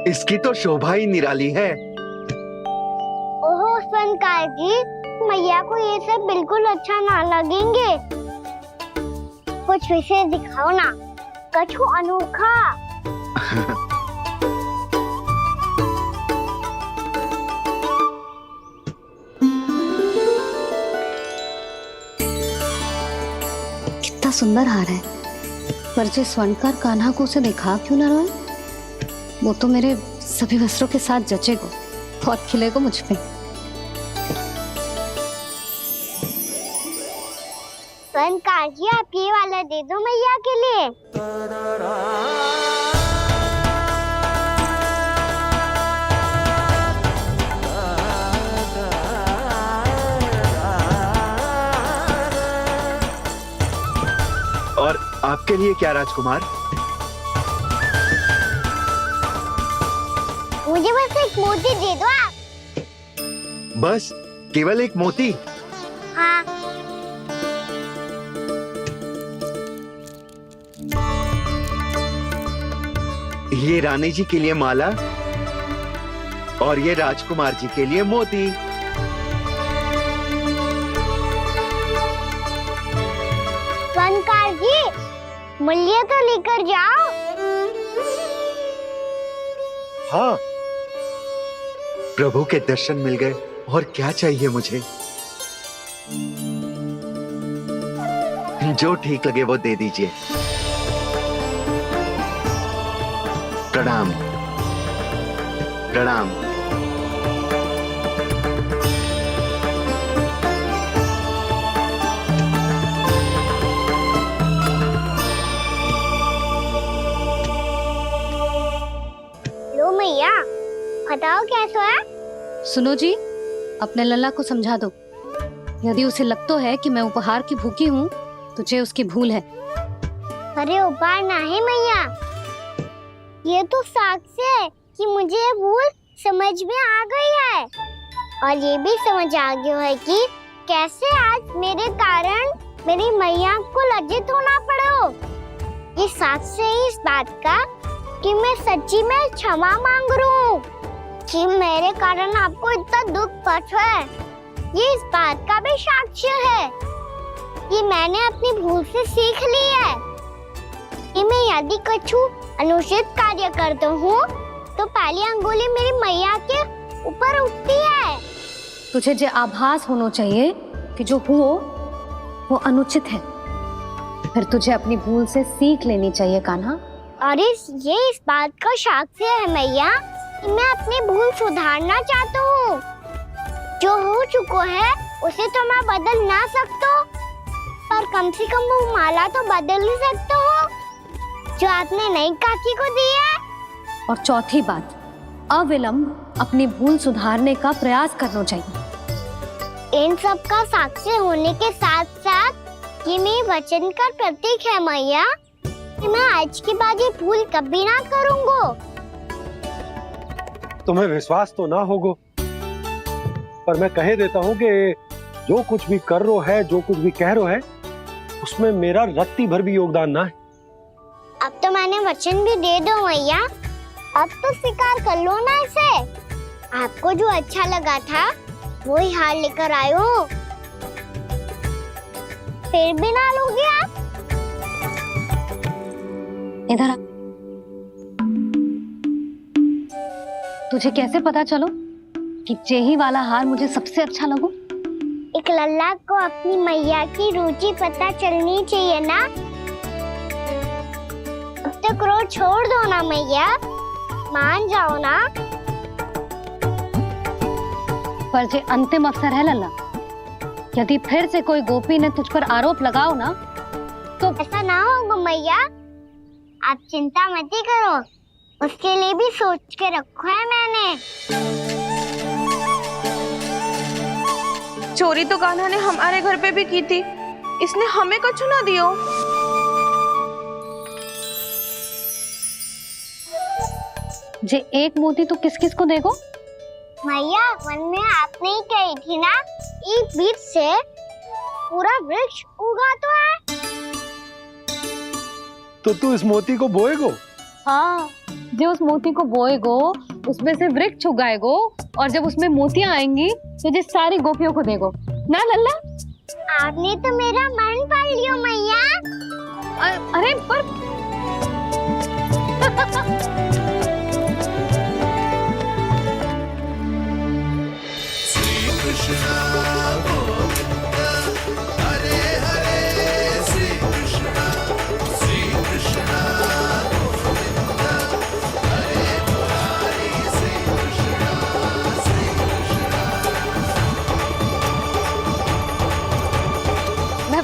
इसकी तो शोभा ही निराली है। ओहो स्वर्णकार जी, मैया को ये सब बिल्कुल अच्छा ना लगेंगे। कुछ विशेष दिखाओ ना, कछु अनोखा। कितना सुंदर हार है, पर जो स्वर्णकार कान्हा को उसे दिखा क्यों ना रोए? वो तो मेरे सभी वस्त्रों के साथ जचेगा और खिलेगा मुझ पे। स्वर्णकार जी, आप ये वाला दे दो मैया के लिए। और आपके लिए क्या राजकुमार? मुझे बस एक मोती दे दो आप। बस केवल एक मोती? हाँ। ये रानी जी के लिए माला और ये राजकुमार जी के लिए मोती। बनकार जी, मूल्य तो लेकर जाओ। हाँ, प्रभु के दर्शन मिल गए और क्या चाहिए मुझे। जो ठीक लगे वो दे दीजिए। प्रणाम प्रणाम। लो मैया, बताओ कैसा है? सुनो जी, अपने लल्ला को समझा दो। यदि उसे लगता है कि मैं उपहार की भूखी हूँ, तुझे उसकी भूल है। अरे उपहार ना है मैया, ये तो साक्ष्य है कि मुझे ये भूल समझ में आ गई है, और ये भी समझ आ गया है कि कैसे आज मेरे कारण मेरी मैया को लज्जित होना पड़ो। ये साक्ष्य है इस बात का कि मैं सच्ची में क्षमा मांग रहा हूँ कि मेरे कारण आपको इतना दुख पहुंचा है। ये इस बात का भी साक्ष्य है कि मैंने अपनी भूल से सीख ली है कि मैं यदि कुछ अनुचित कार्य करता हूँ तो पहली अंगुली मेरी मैया के ऊपर उठती है। तुझे जो आभास होना चाहिए कि जो हुआ वो अनुचित है, फिर तुझे अपनी भूल से सीख लेनी चाहिए कान्हा। और ये इस बात का साक्ष्य है मैया कि मैं अपनी भूल सुधारना चाहता हूँ। जो हो चुका है उसे तो मैं बदल ना सकता, पर कम से कम वो माला तो बदल ही सकता हूँ जो आपने नई काकी को दी है। और चौथी बात, अविलंब अपनी भूल सुधारने का प्रयास करना चाहिए। इन सब का साक्षी होने के साथ साथ ये मेरे वचन का प्रतीक है मैया कि मैं आज के बाद ये भूल कभी ना करूँगा। तुम्हें विश्वास तो ना होगा, पर मैं कह देता हूँ कि जो कुछ भी कर रो है, जो कुछ भी कह रो है, उसमें मेरा रत्ती भर भी योगदान ना है। अब तो मैंने वचन भी दे दो मैया, अब तो स्वीकार कर लो ना इसे। आपको जो अच्छा लगा था वही हार लेकर आयो, फिर भी ना लोगे आप? इधर आ। तुझे कैसे पता चलो कि जेही वाला हार मुझे सबसे अच्छा लगो? एक लल्ला को अपनी मैया की रुचि पता चलनी चाहिए ना। अब तो क्रोध छोड़ दो ना मैया, मान जाओ ना। पर जे अंतिम अवसर है लल्ला, यदि फिर से कोई गोपी ने तुझ पर आरोप लगाओ ना तो ऐसा ना होगा मैया, आप चिंता मत ही करो, उसके लिए भी सोच के रखा है मैंने। चोरी तो कान्हा ने हमारे घर पे भी की थी, इसने हमें कुछ ना दियो। जे एक मोती तो किस किस को देगो? मैया, मन में आपने ही कही थी ना, एक बीज से पूरा वृक्ष उगा तो है। तो तू इस मोती को बोएगो? हाँ, जो उस मोती को बोएगो उसमें से वृक्ष उगाएगो, और जब उसमें मोतियां आएंगी तो जिस सारी गोपियों को देगो ना लल्ला। आपने तो मेरा मन पढ़ लियो मैया। अरे पर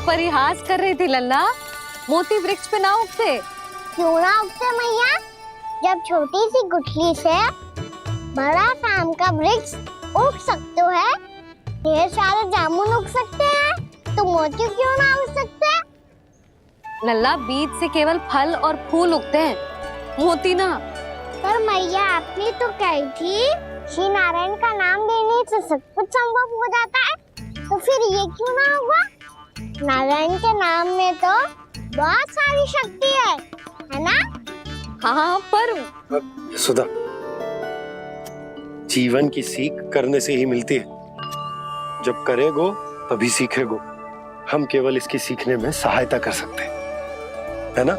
परिहास कर रही थी लल्ला, मोती वृक्ष पे ना उगते। क्यों ना उगते मैया? जब छोटी सी गुठली से बड़ा आम का वृक्ष उग सकते है, ढेर सारे जामुन उग सकते हैं, तो मोती क्यों ना उग सकते? लल्ला, बीज से केवल फल और फूल उगते हैं, मोती ना। पर मैया आपने तो कही थी श्री नारायण का नाम लेने से सब कुछ संभव हो जाता है, तो फिर ये क्यों ना हुआ? नारायण के नाम में तो बहुत सारी शक्ति है ना? हाँ पर सुधा, जीवन की सीख करने से ही मिलती है। जब करेगो तभी सीखेगो। हम केवल इसकी सीखने में सहायता कर सकते हैं, है ना?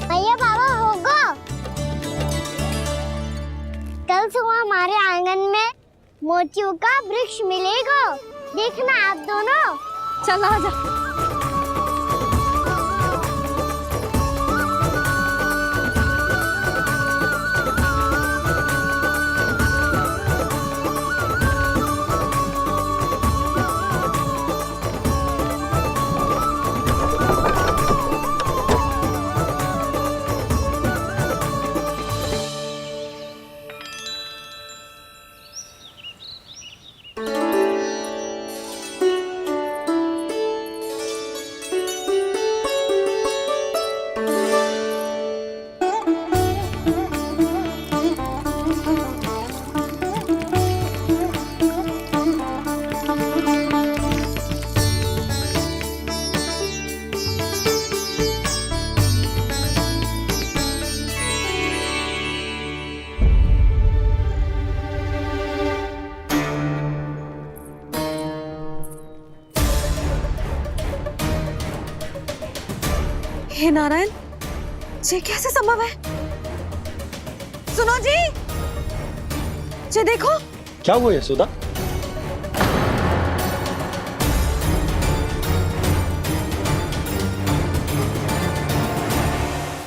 भैया बाबा होगो, कल सुबह हमारे आंगन में मोतियों का वृक्ष मिलेगा, देखना आप दोनों। चल आजा। हे नारायण, ये कैसे संभव है? सुनो जी, ये देखो। क्या हुआ है सुधा?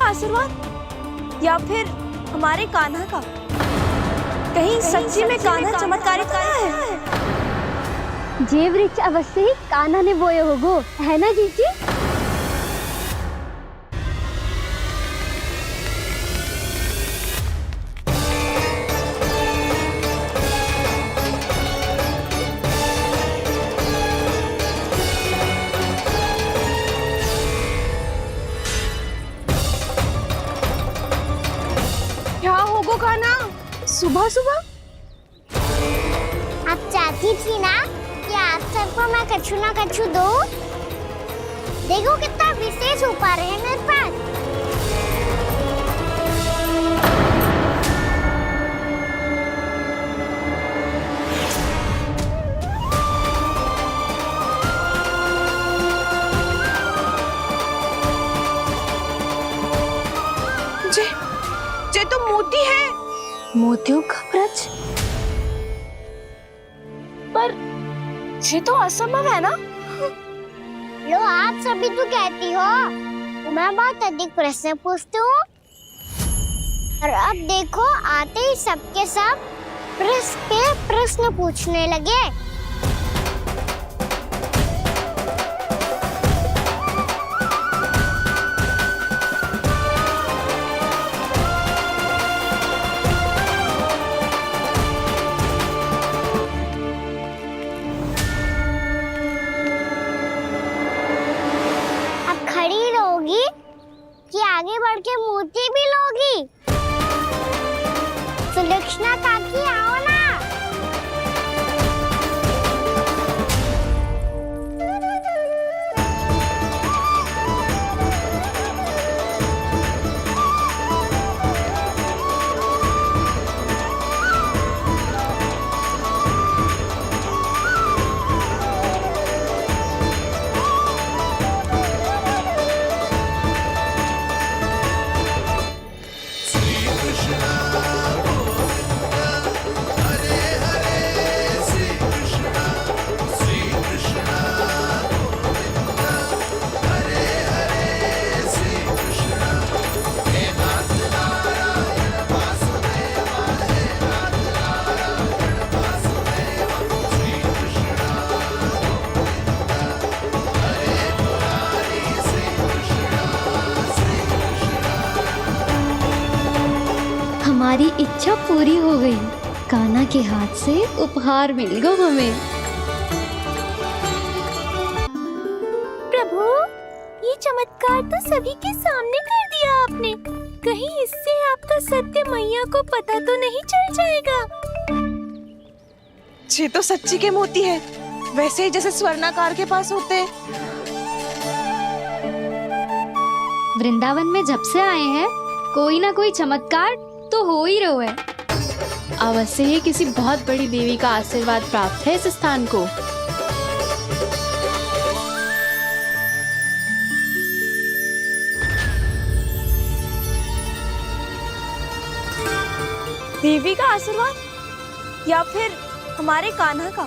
आशीर्वाद या फिर हमारे कान्हा का? कहीं सच्ची में कान्हा चमत्कारी तो नहीं है? जे वृक्ष अवश्य ही कान्हा ने बोए होगो, है ना जीजी? क्या होगो कान्हा सुबह सुबह? आप चाहती थी ना कि आप सबको मैं कछु ना कछु दूं? देखो कितना विशेष उपहार है मेरे पास। ये तो मोती है। मोतियों का ब्रज? पर ये तो असंभव है ना? लो आप सभी तो कहती हो, तो मैं बहुत अधिक प्रश्न पूछती हूँ, और अब देखो आते ही सबके सब प्रश्न पे प्रश्न पूछने लगे। खड़ी रहोगी कि आगे बढ़ के मूर्ति भी लोगी? सुलक्षणा काकी आओ ना। हमारी इच्छा पूरी हो गई। कान्हा के हाथ से उपहार मिल गया हमें। प्रभु, ये चमत्कार तो सभी के सामने कर दिया आपने। कहीं इससे आपका सत्य मैया को पता तो नहीं चल जाएगा? ये तो सच्ची के मोती है, वैसे ही जैसे स्वर्णाकार के पास होते हैं। वृंदावन में जब से आए हैं कोई ना कोई चमत्कार तो हो ही रहा है। अवश्य ही किसी बहुत बड़ी देवी का आशीर्वाद प्राप्त है इस स्थान को। देवी का आशीर्वाद या फिर हमारे कान्हा का?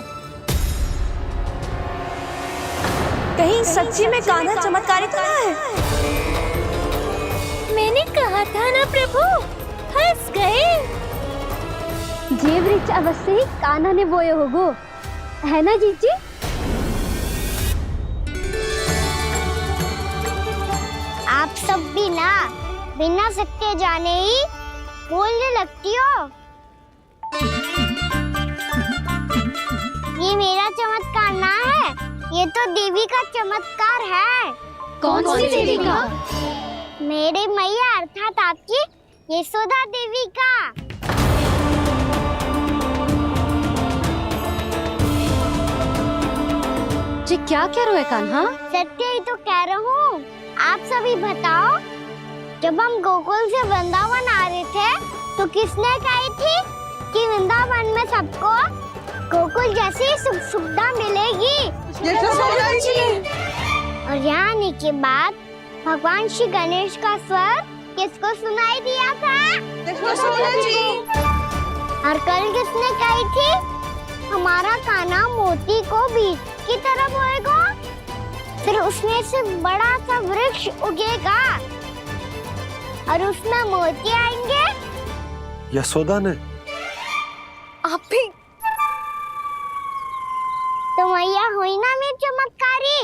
कहीं सच्ची में कान्हा चमत्कारी तो ना है? मैंने कहा था ना प्रभु, फंस गए। ये वृक्ष अवश्य ही कान्हा ने बोए होगो, है ना जीजी? आप सब भी ना बिना सत्य जाने ही बोलने लगती हो। ये मेरा चमत्कार ना है, ये तो देवी का चमत्कार है। कौन सी देवी का? मेरे मैया अर्थात आपकी यशोदा देवी का। जी क्या कह रहे हो कान्हा? सत्य ही तो कह रहा हूँ। आप सभी बताओ, जब हम गोकुल से वृंदावन आ रहे थे तो किसने कही थी कि वृंदावन में सबको गोकुल जैसी सुख सुविधा मिलेगी? यशोदा जी। और यहाँ आने के बाद भगवान श्री गणेश का स्वर किसको सुनाई दिया था? यशोदा जी। और कल किसने कही थी हमारा कान्हा मोती को बीज की तरफ होएगा, फिर उसमें से बड़ा सा वृक्ष उगेगा और उसमें मोती आएंगे? यशोदा ने? आप भी? तो मैया हुई ना मेरी चमत्कारी।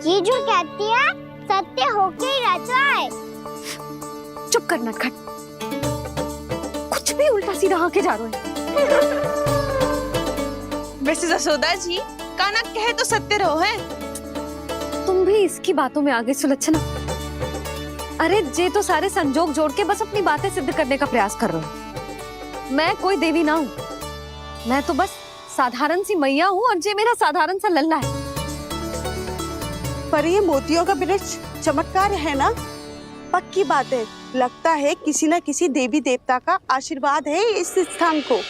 ये जो कहती है सत्य होके ही रहता है। चुप कर नटखट, कुछ भी उल्टा सीधा आके जा रहे हो। वैसे यशोदा जी, कान्हा कहे तो सत्य रहो है। तुम भी इसकी बातों में आगे सुलझना। अरे जे तो सारे संजोग जोड़ के बस अपनी बातें सिद्ध करने का प्रयास कर रहे हो। मैं कोई देवी ना हूँ, मैं तो बस साधारण सी मैया हूँ और जे मेरा साधारण सा लल्ला है। पर ये मोतियों का वृक्ष चमत्कार है ना? पक्की बात है, लगता है किसी न किसी देवी देवता का आशीर्वाद है इस स्थान को।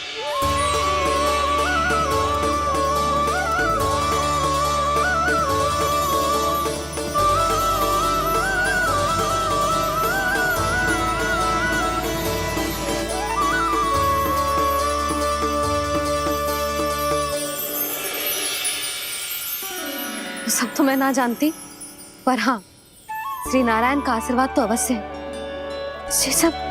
सब तो मैं ना जानती, पर हाँ, श्री नारायण का आशीर्वाद तो अवश्य है। ये सब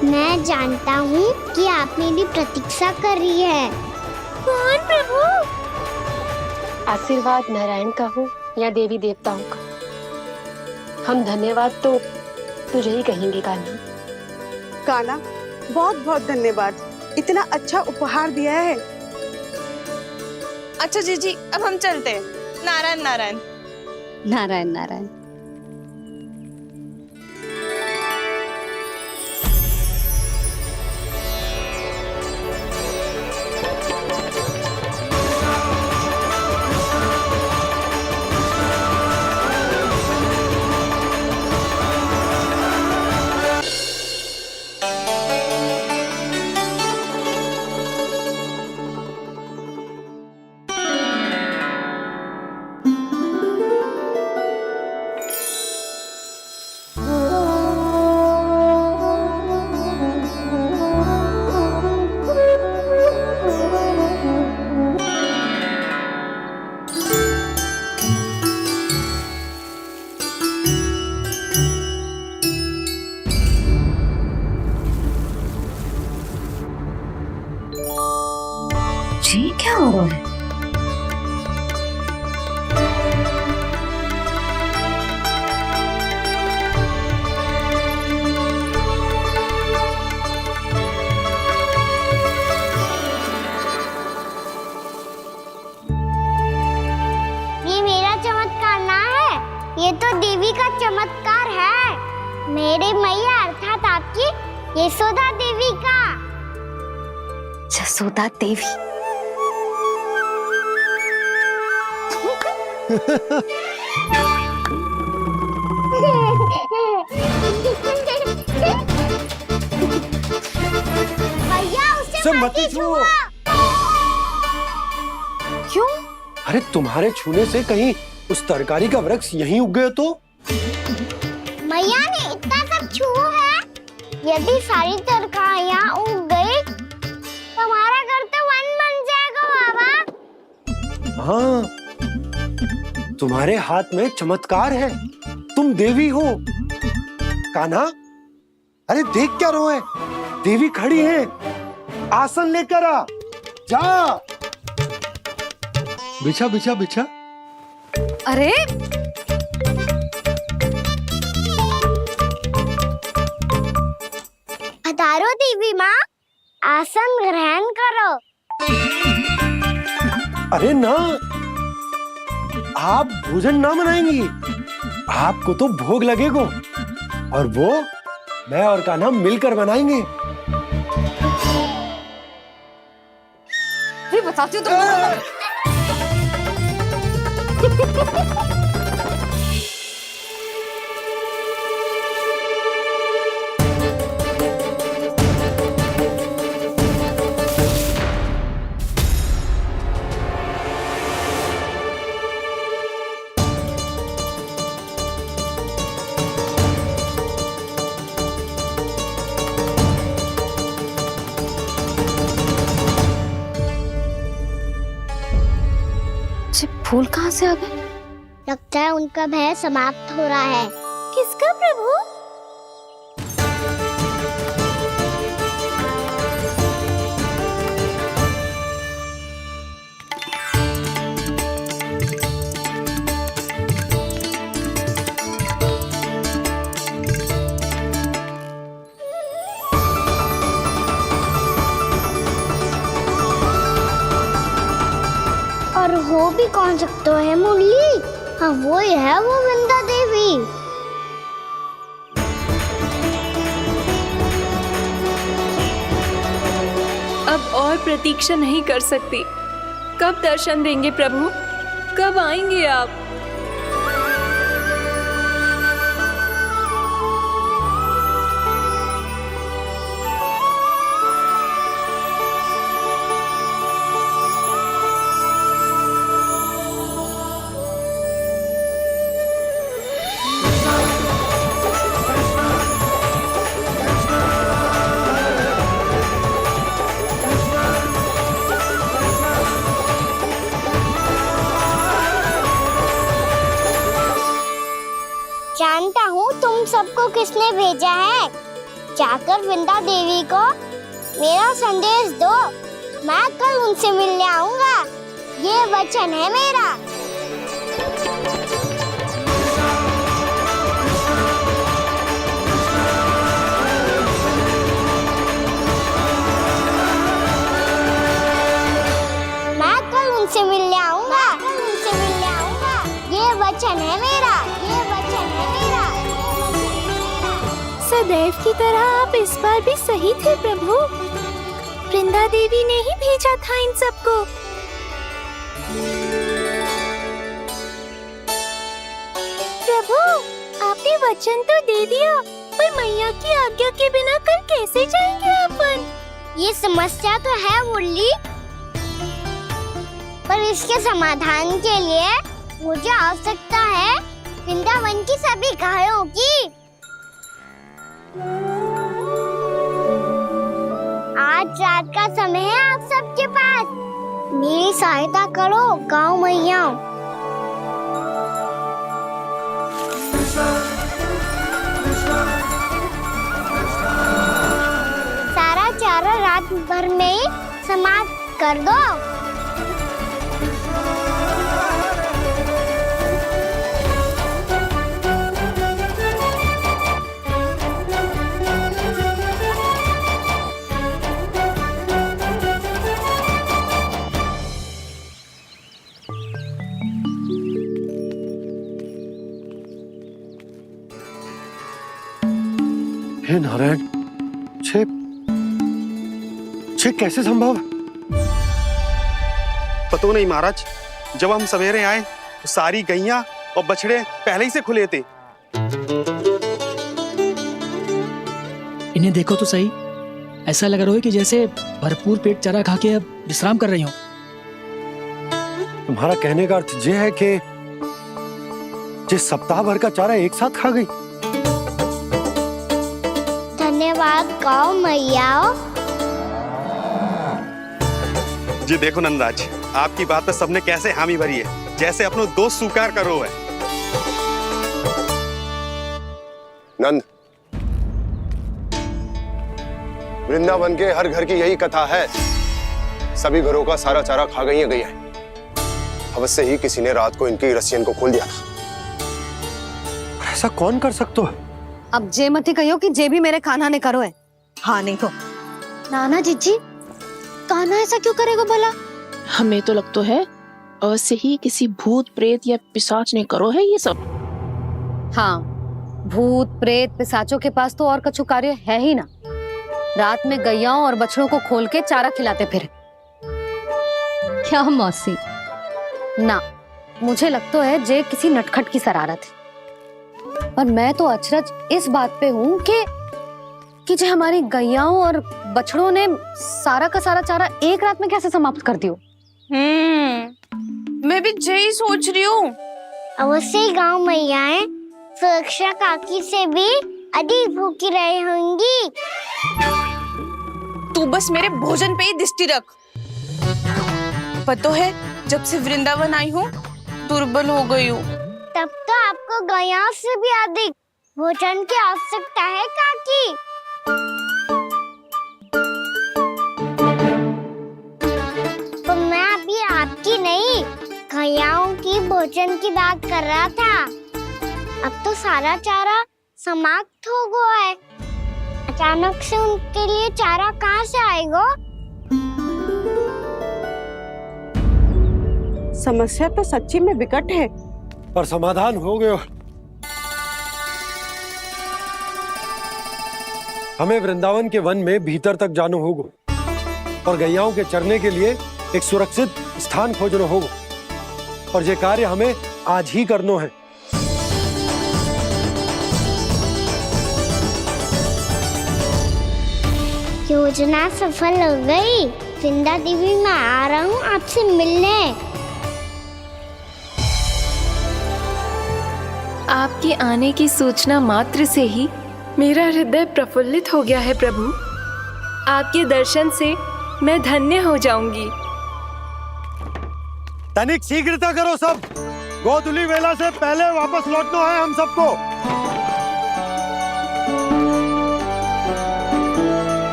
मैं जानता हूँ कि आप मेरी प्रतीक्षा कर रही है। कौन प्रभु? आशीर्वाद नारायण का हो या देवी देवताओं का, हम धन्यवाद तो तुझे ही कहेंगे कान्हा। कान्हा, बहुत बहुत धन्यवाद, इतना अच्छा उपहार दिया है। अच्छा जीजी, अब हम चलते हैं। नारायण नारायण। नारायण नारायण। क्या हो रहा है? ये मेरा चमत्कार ना है, ये तो देवी का चमत्कार है। मेरे मैया अर्थात आपकी यशोदा देवी का। जसोदा देवी। भैया उसे सब मत मत छुओ। क्यों? अरे तुम्हारे छूने से कहीं उस तरकारी का वृक्ष यहीं उग गए तो? मैया ने इतना सब छुआ है, यदि सारी तरकारियां उग गई तो हमारा घर तो वन बन जाएगा बाबा। हाँ, तुम्हारे हाथ में चमत्कार है, तुम देवी हो। कान्हा, अरे देख क्या रो है, देवी खड़ी है, आसन लेकर आ, जा। बिछा बिछा बिछा। अरे पधारो देवी माँ, आसन ग्रहण करो। अरे ना, आप भोजन ना बनाएंगी, आपको तो भोग लगेगा और वो मैं और कान्हा मिलकर बनाएंगे। बताती हूँ तुमको। फूल कहाँ से आ गए? लगता है उनका भय समाप्त हो रहा है। किसका प्रभु? और हो भी कौन सकता है मुरली? हाँ वो ही है, वो वृंदा देवी। अब और प्रतीक्षा नहीं कर सकती। कब दर्शन देंगे प्रभु? कब आएंगे आप? जानता हूँ तुम सबको किसने भेजा है। जाकर वृंदा देवी को मेरा संदेश दो, मैं कल उनसे मिलने आऊंगा, ये वचन है मेरा। मैं कल उनसे मिलने आऊंगा, ये वचन है मेरा, ये वचन है मेरा। सदैव की तरह आप इस बार भी सही थे प्रभु। वृंदा देवी ने ही भेजा था इन सबको। प्रभु, आपने वचन तो दे दिया, पर मैया की आज्ञा के बिना कल कैसे जाएंगे अपन? ये समस्या तो है मुरली, पर इसके समाधान के लिए मुझे आवश्यकता है वृंदावन की सभी गायों की। आज रात का समय है आप सबके पास, मेरी सहायता करो गाँव मैया। सारा चारा रात भर में ही समाप्त कर दो। हे नारायण, छे कैसे संभव? पता नहीं महाराज, जब हम सवेरे आए तो सारी गैया और बछड़े पहले ही से खुले थे। इन्हें देखो तो सही, ऐसा लग रहा है कि जैसे भरपूर पेट चारा खा के अब विश्राम कर रही हो। तुम्हारा कहने का अर्थ यह है कि जिस सप्ताह भर का चारा एक साथ खा गई। धन्यवाद गाओ मैया। जी देखो नंदराज, आपकी बात पर सबने कैसे हामी भरी है, जैसे अपनो दोस्त स्वीकार करो है। नंद, वृंदावन के हर घर की यही कथा है, सभी घरों का सारा चारा खा गई है गैया। अवश्य ही किसी ने रात को इनकी रस्सियन को खोल दिया था। ऐसा कौन कर सकते हो? अब जे मत ही कहियो कि जे भी मेरे कान्हा ने करो है। हाँ नहीं तो नाना जीजी, कान्हा ऐसा क्यों करेगा भला? हमें तो लगता है अवश्य ही किसी भूत प्रेत या पिशाच ने करो है ये सब। हाँ, भूत प्रेत पिशाचों के पास तो और कछु कार्य है ही ना। रात में गैयाओं और बछड़ों को खोल के चारा खिलाते फिर। क्या मौसी? ना, मुझे लगता है जे किसी नटखट की शरारत है। पर मैं तो अचरज इस बात पे हूँ कि जो हमारी गैयाओं और बछड़ों ने सारा का सारा चारा एक रात में कैसे समाप्त कर दियो। मैं भी यही सोच रही हूँ। अवश्य गांव मैयाएं सुरक्षा काकी से भी अधिक भूखी रही होंगी। तू बस मेरे भोजन पे ही दृष्टि रख। पता है, जब से वृंदावन आई हूँ दुर्बल हो गई हूँ। तब तो आपको गैयाओं से भी अधिक भोजन की आवश्यकता है काकी। तो मैं अभी आपकी नहीं, गैयाओं की भोजन की बात कर रहा था। अब तो सारा चारा समाप्त हो गया है। अचानक से उनके लिए चारा कहाँ से आएगा? समस्या तो सच्ची में विकट है, पर समाधान हो गयो। हमें वृंदावन के वन में भीतर तक जानो होगा और गैयाओं के चरने के लिए एक सुरक्षित स्थान खोजनो होगा, और ये कार्य हमें आज ही करनो है। योजना सफल हो गई। वृंदा देवी, मैं आ रहा हूँ आपसे मिलने। आपके आने की सूचना मात्र से ही मेरा हृदय प्रफुल्लित हो गया है प्रभु। आपके दर्शन से मैं धन्य हो जाऊंगी। तनिक शीघ्रता करो सब, गोधुली वेला से पहले वापस लौटना है हम सबको।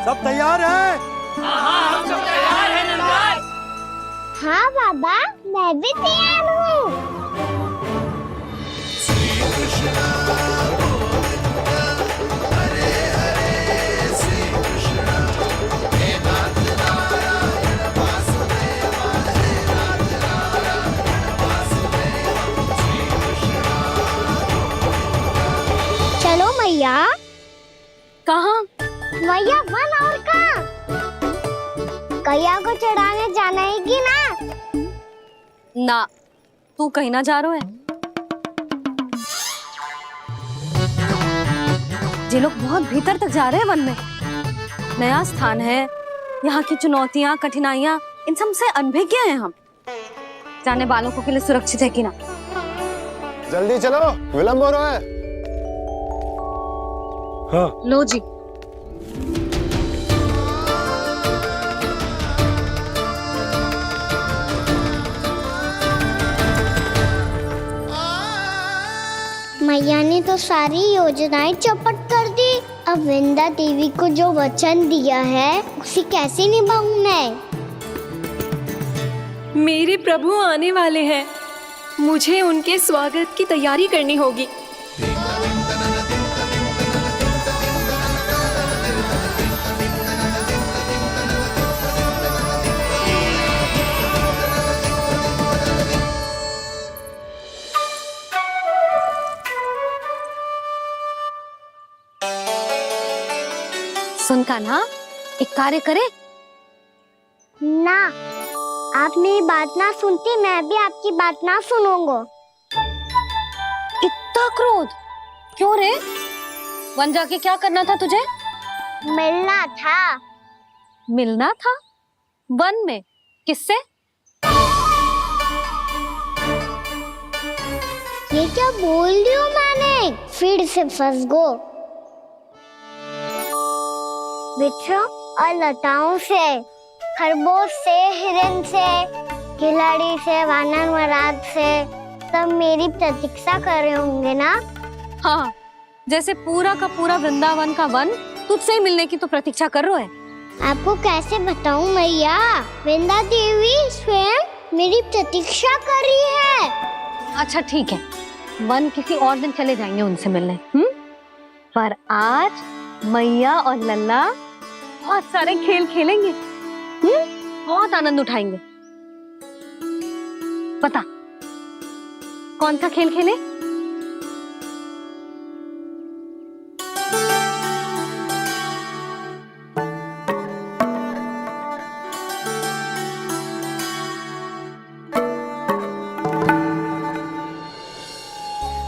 सब तैयार है? हाँ, हम सब तैयार हैं नंदराज। हाँ बाबा, मैं भी तैयार हूँ। चलो मैया। कहाँ? मैया वन और कहाँ? गैया को चढ़ाने जाना है कि ना? ना, तू कहीं ना जा रहा है। ये लोग बहुत भीतर तक जा रहे हैं वन में। नया स्थान है, यहाँ की चुनौतियाँ कठिनाइयाँ इन सब से अनभिज्ञ हैं हम। जाने वालों को के लिए सुरक्षित है कि ना? जल्दी चलो, विलंब हो रहा है। हाँ। लो जी। मैया ने तो सारी योजनाएं चौपट कर दी। अब वृंदा देवी को जो वचन दिया है उसे कैसे निभाऊं मैं? मेरे प्रभु आने वाले हैं, मुझे उनके स्वागत की तैयारी करनी होगी। सुन कान्हा, एक कार्य करे ना, आप मेरी बात ना सुनती, मैं भी आपकी बात ना सुनूंगा। इतना क्रोध क्यों रे? वन जाके क्या करना था तुझे? मिलना था। मिलना था? वन में किससे? ये क्या बोल रही हूँ मैंने? फिर से फंस गो। वृक्षों और लताओं से, खरगोश से, हिरन से, खिलाड़ी से, वानर महाराज से, सब मेरी प्रतीक्षा कर रहे होंगे ना? हाँ, जैसे पूरा का पूरा वृंदावन का वन तुझसे ही मिलने की तो प्रतीक्षा कर रहा है। आपको कैसे बताऊं मैया, वृंदा देवी स्वयं मेरी प्रतीक्षा कर रही है। अच्छा ठीक है, वन किसी और दिन चले जाएंगे उनसे मिलने। पर आज मैया और लल्ला बहुत सारे खेल खेलेंगे। बहुत आनंद उठाएंगे। बता कौन सा खेल खेले?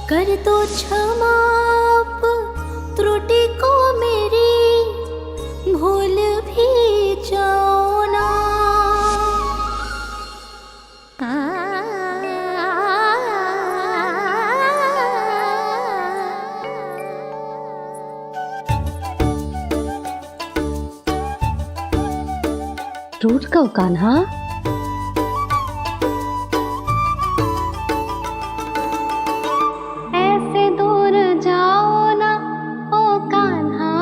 कर दो क्षमा त्रुटि को मेरी, भूल भी जाओ ना। रूठ कब कान्हा? ऐसे दूर जाओ ना ओ कान्हा,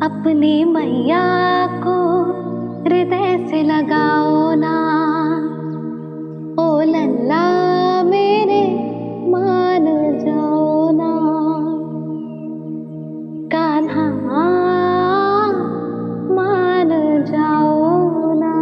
अपनी मैया को हृदय से लगाओ ना। ओ लल्ला मेरे मान जाओ ना, कान्हा मान जाओ ना।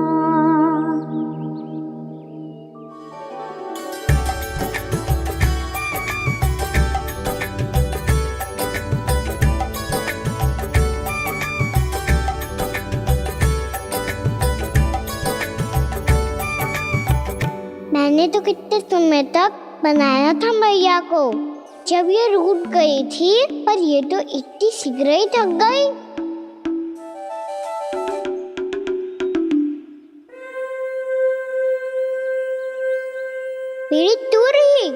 मैंने तो कितने समय तक बनाया था मैया को, जब ये रूठ गई थी, पर ये तो इतनी शीघ्र ही थक गई। मेरी दूर ही।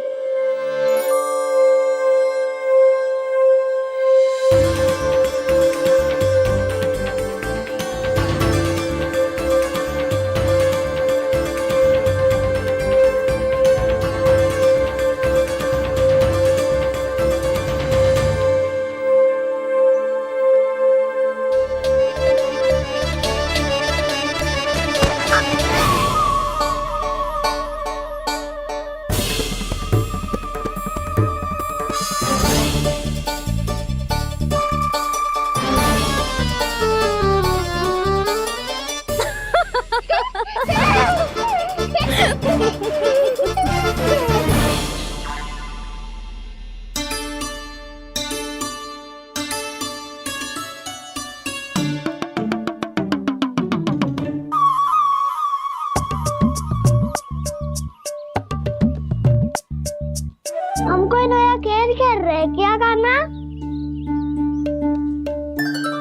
हम कोई नया खेल खेल रहे हैं क्या कान्हा?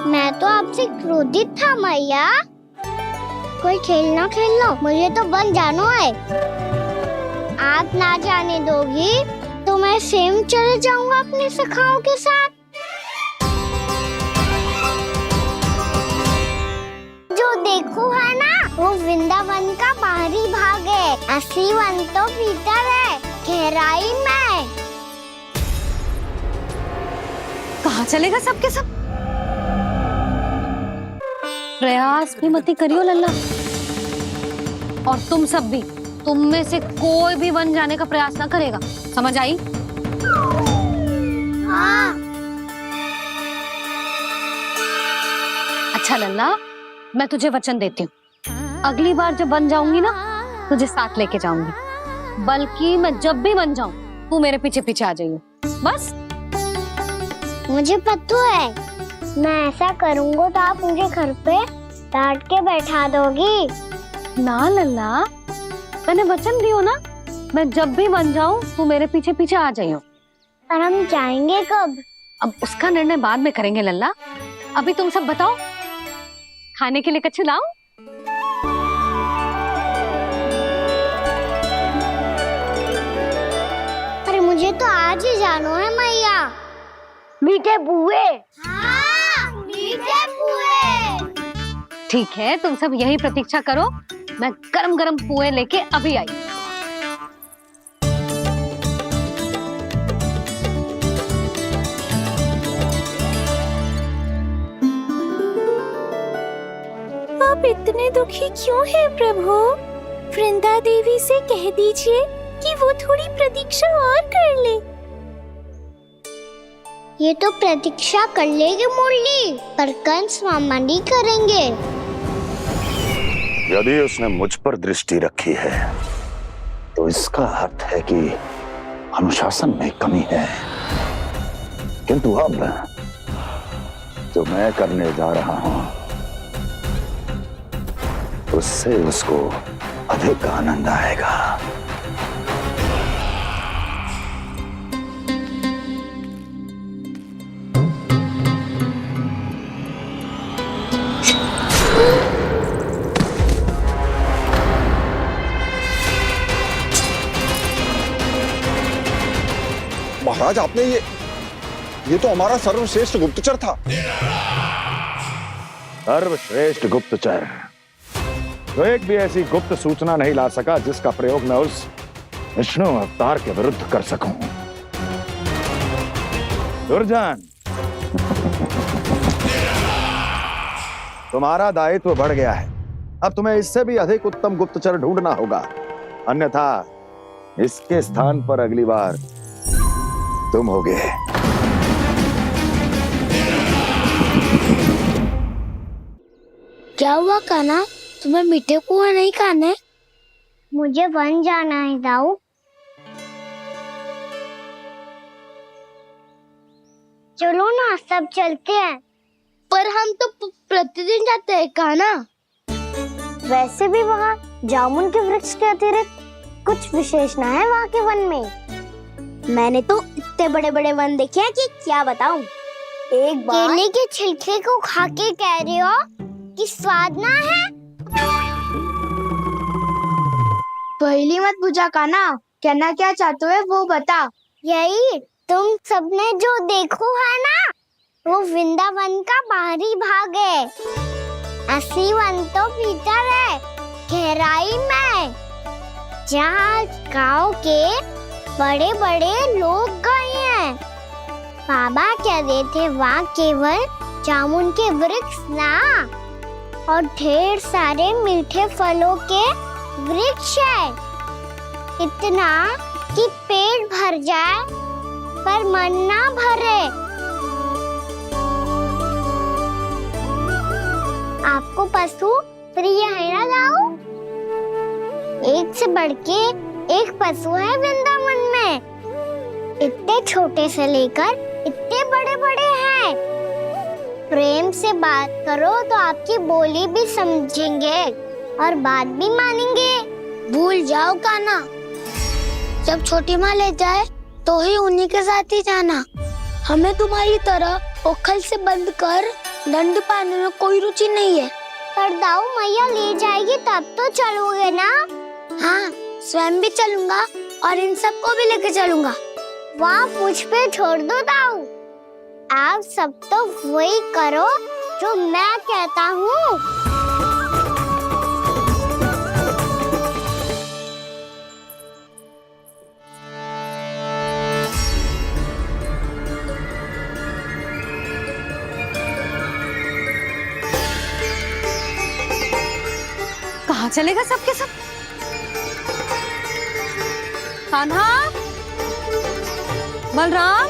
मैं तो आपसे क्रोधित था मैया। कोई खेलना खेल लो, मुझे तो बन जाना है। आप ना जाने दोगी तो मैं स्वयं चले जाऊंगा अपने सखाओं के साथ। जो देखो है ना, वो वृंदावन का बाहरी भाग है, असली वन तो भीतर है, गहराई में। कहाँ चलेगा सबके सब? प्रयास भी मत करियो लल्ला, और तुम सब भी, तुम में से कोई भी वन जाने का प्रयास ना करेगा, समझ आई? हाँ। अच्छा लल्ला, मैं तुझे वचन देती हूँ, अगली बार जब बन जाऊंगी ना, तुझे साथ लेके जाऊंगी। बल्कि मैं जब भी बन जाऊं, तू मेरे पीछे पीछे आ जाइए, बस। मुझे पता है, मैं ऐसा करूँगा तो आप मुझे घर पे डांट के बैठा दोगी? ना लल्ला, मैंने वचन दियो ना, मैं जब भी बन जाऊं तू मेरे पीछे पीछे आ जाइयो। पर हम जाएंगे कब? अब उसका निर्णय बाद में करेंगे लल्ला। अभी तुम सब बताओ, खाने के लिए कच्छु लाऊं? अरे मुझे तो आज ही जाना है मैया। मीठे पुए। हाँ, मीठे पुए। ठीक है, तुम सब यही प्रतीक्षा करो, मैं गरम गरम पुए लेके अभी आई। आप इतने दुखी क्यों हैं प्रभु? वृंदा देवी से कह दीजिए कि वो थोड़ी प्रतीक्षा और कर ले। ये तो प्रतीक्षा कर लेगी मुरली, पर कंस मामा नहीं करेंगे। यदि उसने मुझ पर दृष्टि रखी है तो इसका अर्थ है कि अनुशासन में कमी है। किंतु अब जो मैं करने जा रहा हूं उससे उसको अधिक आनंद आएगा। महाराज, आपने ये तो हमारा सर्वश्रेष्ठ गुप्तचर था। सर्वश्रेष्ठ गुप्तचर तो एक भी ऐसी गुप्त सूचना नहीं ला सका जिसका प्रयोग मैं उस विष्णु अवतार के विरुद्ध कर सकूं। दुर्जन, तुम्हारा दायित्व बढ़ गया है। अब तुम्हें इससे भी अधिक उत्तम गुप्तचर ढूंढना होगा, अन्यथा इसके स्थान पर अगली बार तुम होगे। क्या हुआ कान्हा, तुम्हें मीठे पुआ नहीं खाने? मुझे वन जाना है दाऊ। चलो ना, सब चलते हैं। पर हम तो प्रतिदिन जाते हैं कान्हा। वैसे भी वहाँ जामुन के वृक्ष के अतिरिक्त कुछ विशेषता है वहाँ के वन में। मैंने तो इतने बड़े बड़े वन देखे हैं कि क्या बताऊं। एक बार केले के छिलके को खा के कह रहे हो कि स्वाद ना है? पहली मत पूछा कान्हा, कहना क्या चाहते हो वो बता। यही तुम सबने जो देखो है ना, वो वृंदावन का बाहरी भाग है। असली वन तो भीतर है, गहराई में, जहाँ गांव के बड़े बड़े लोग गए हैं। बाबा कह रहे थे वहाँ केवल जामुन के वृक्ष ना, और ढेर सारे मीठे फलों के वृक्ष है। इतना कि पेट भर जाए पर मन ना भरे। आपको पशु प्रिय है ना दाऊ? एक से बढ़ के एक पशु है वृंदावन में। इतने छोटे से लेकर इतने बड़े बड़े हैं। प्रेम से बात करो तो आपकी बोली भी समझेंगे और बात भी मानेंगे। भूल जाओ कान्हा, जब छोटी माँ ले जाए तो ही उन्हीं के साथ ही जाना। हमें तुम्हारी तरह ओखल से बंद कर दंड पाने में कोई रुचि नहीं है। पर दाऊ मैया ले जाएगी तब तो चलोगे ना? हाँ, स्वयं भी चलूंगा और इन सबको भी लेके चलूंगा। वहाँ मुझ पे छोड़ दो दाऊ। आप सब तो वही करो जो मैं कहता हूँ। कहाँ चलेगा सबके सब? कान्हा, बलराम,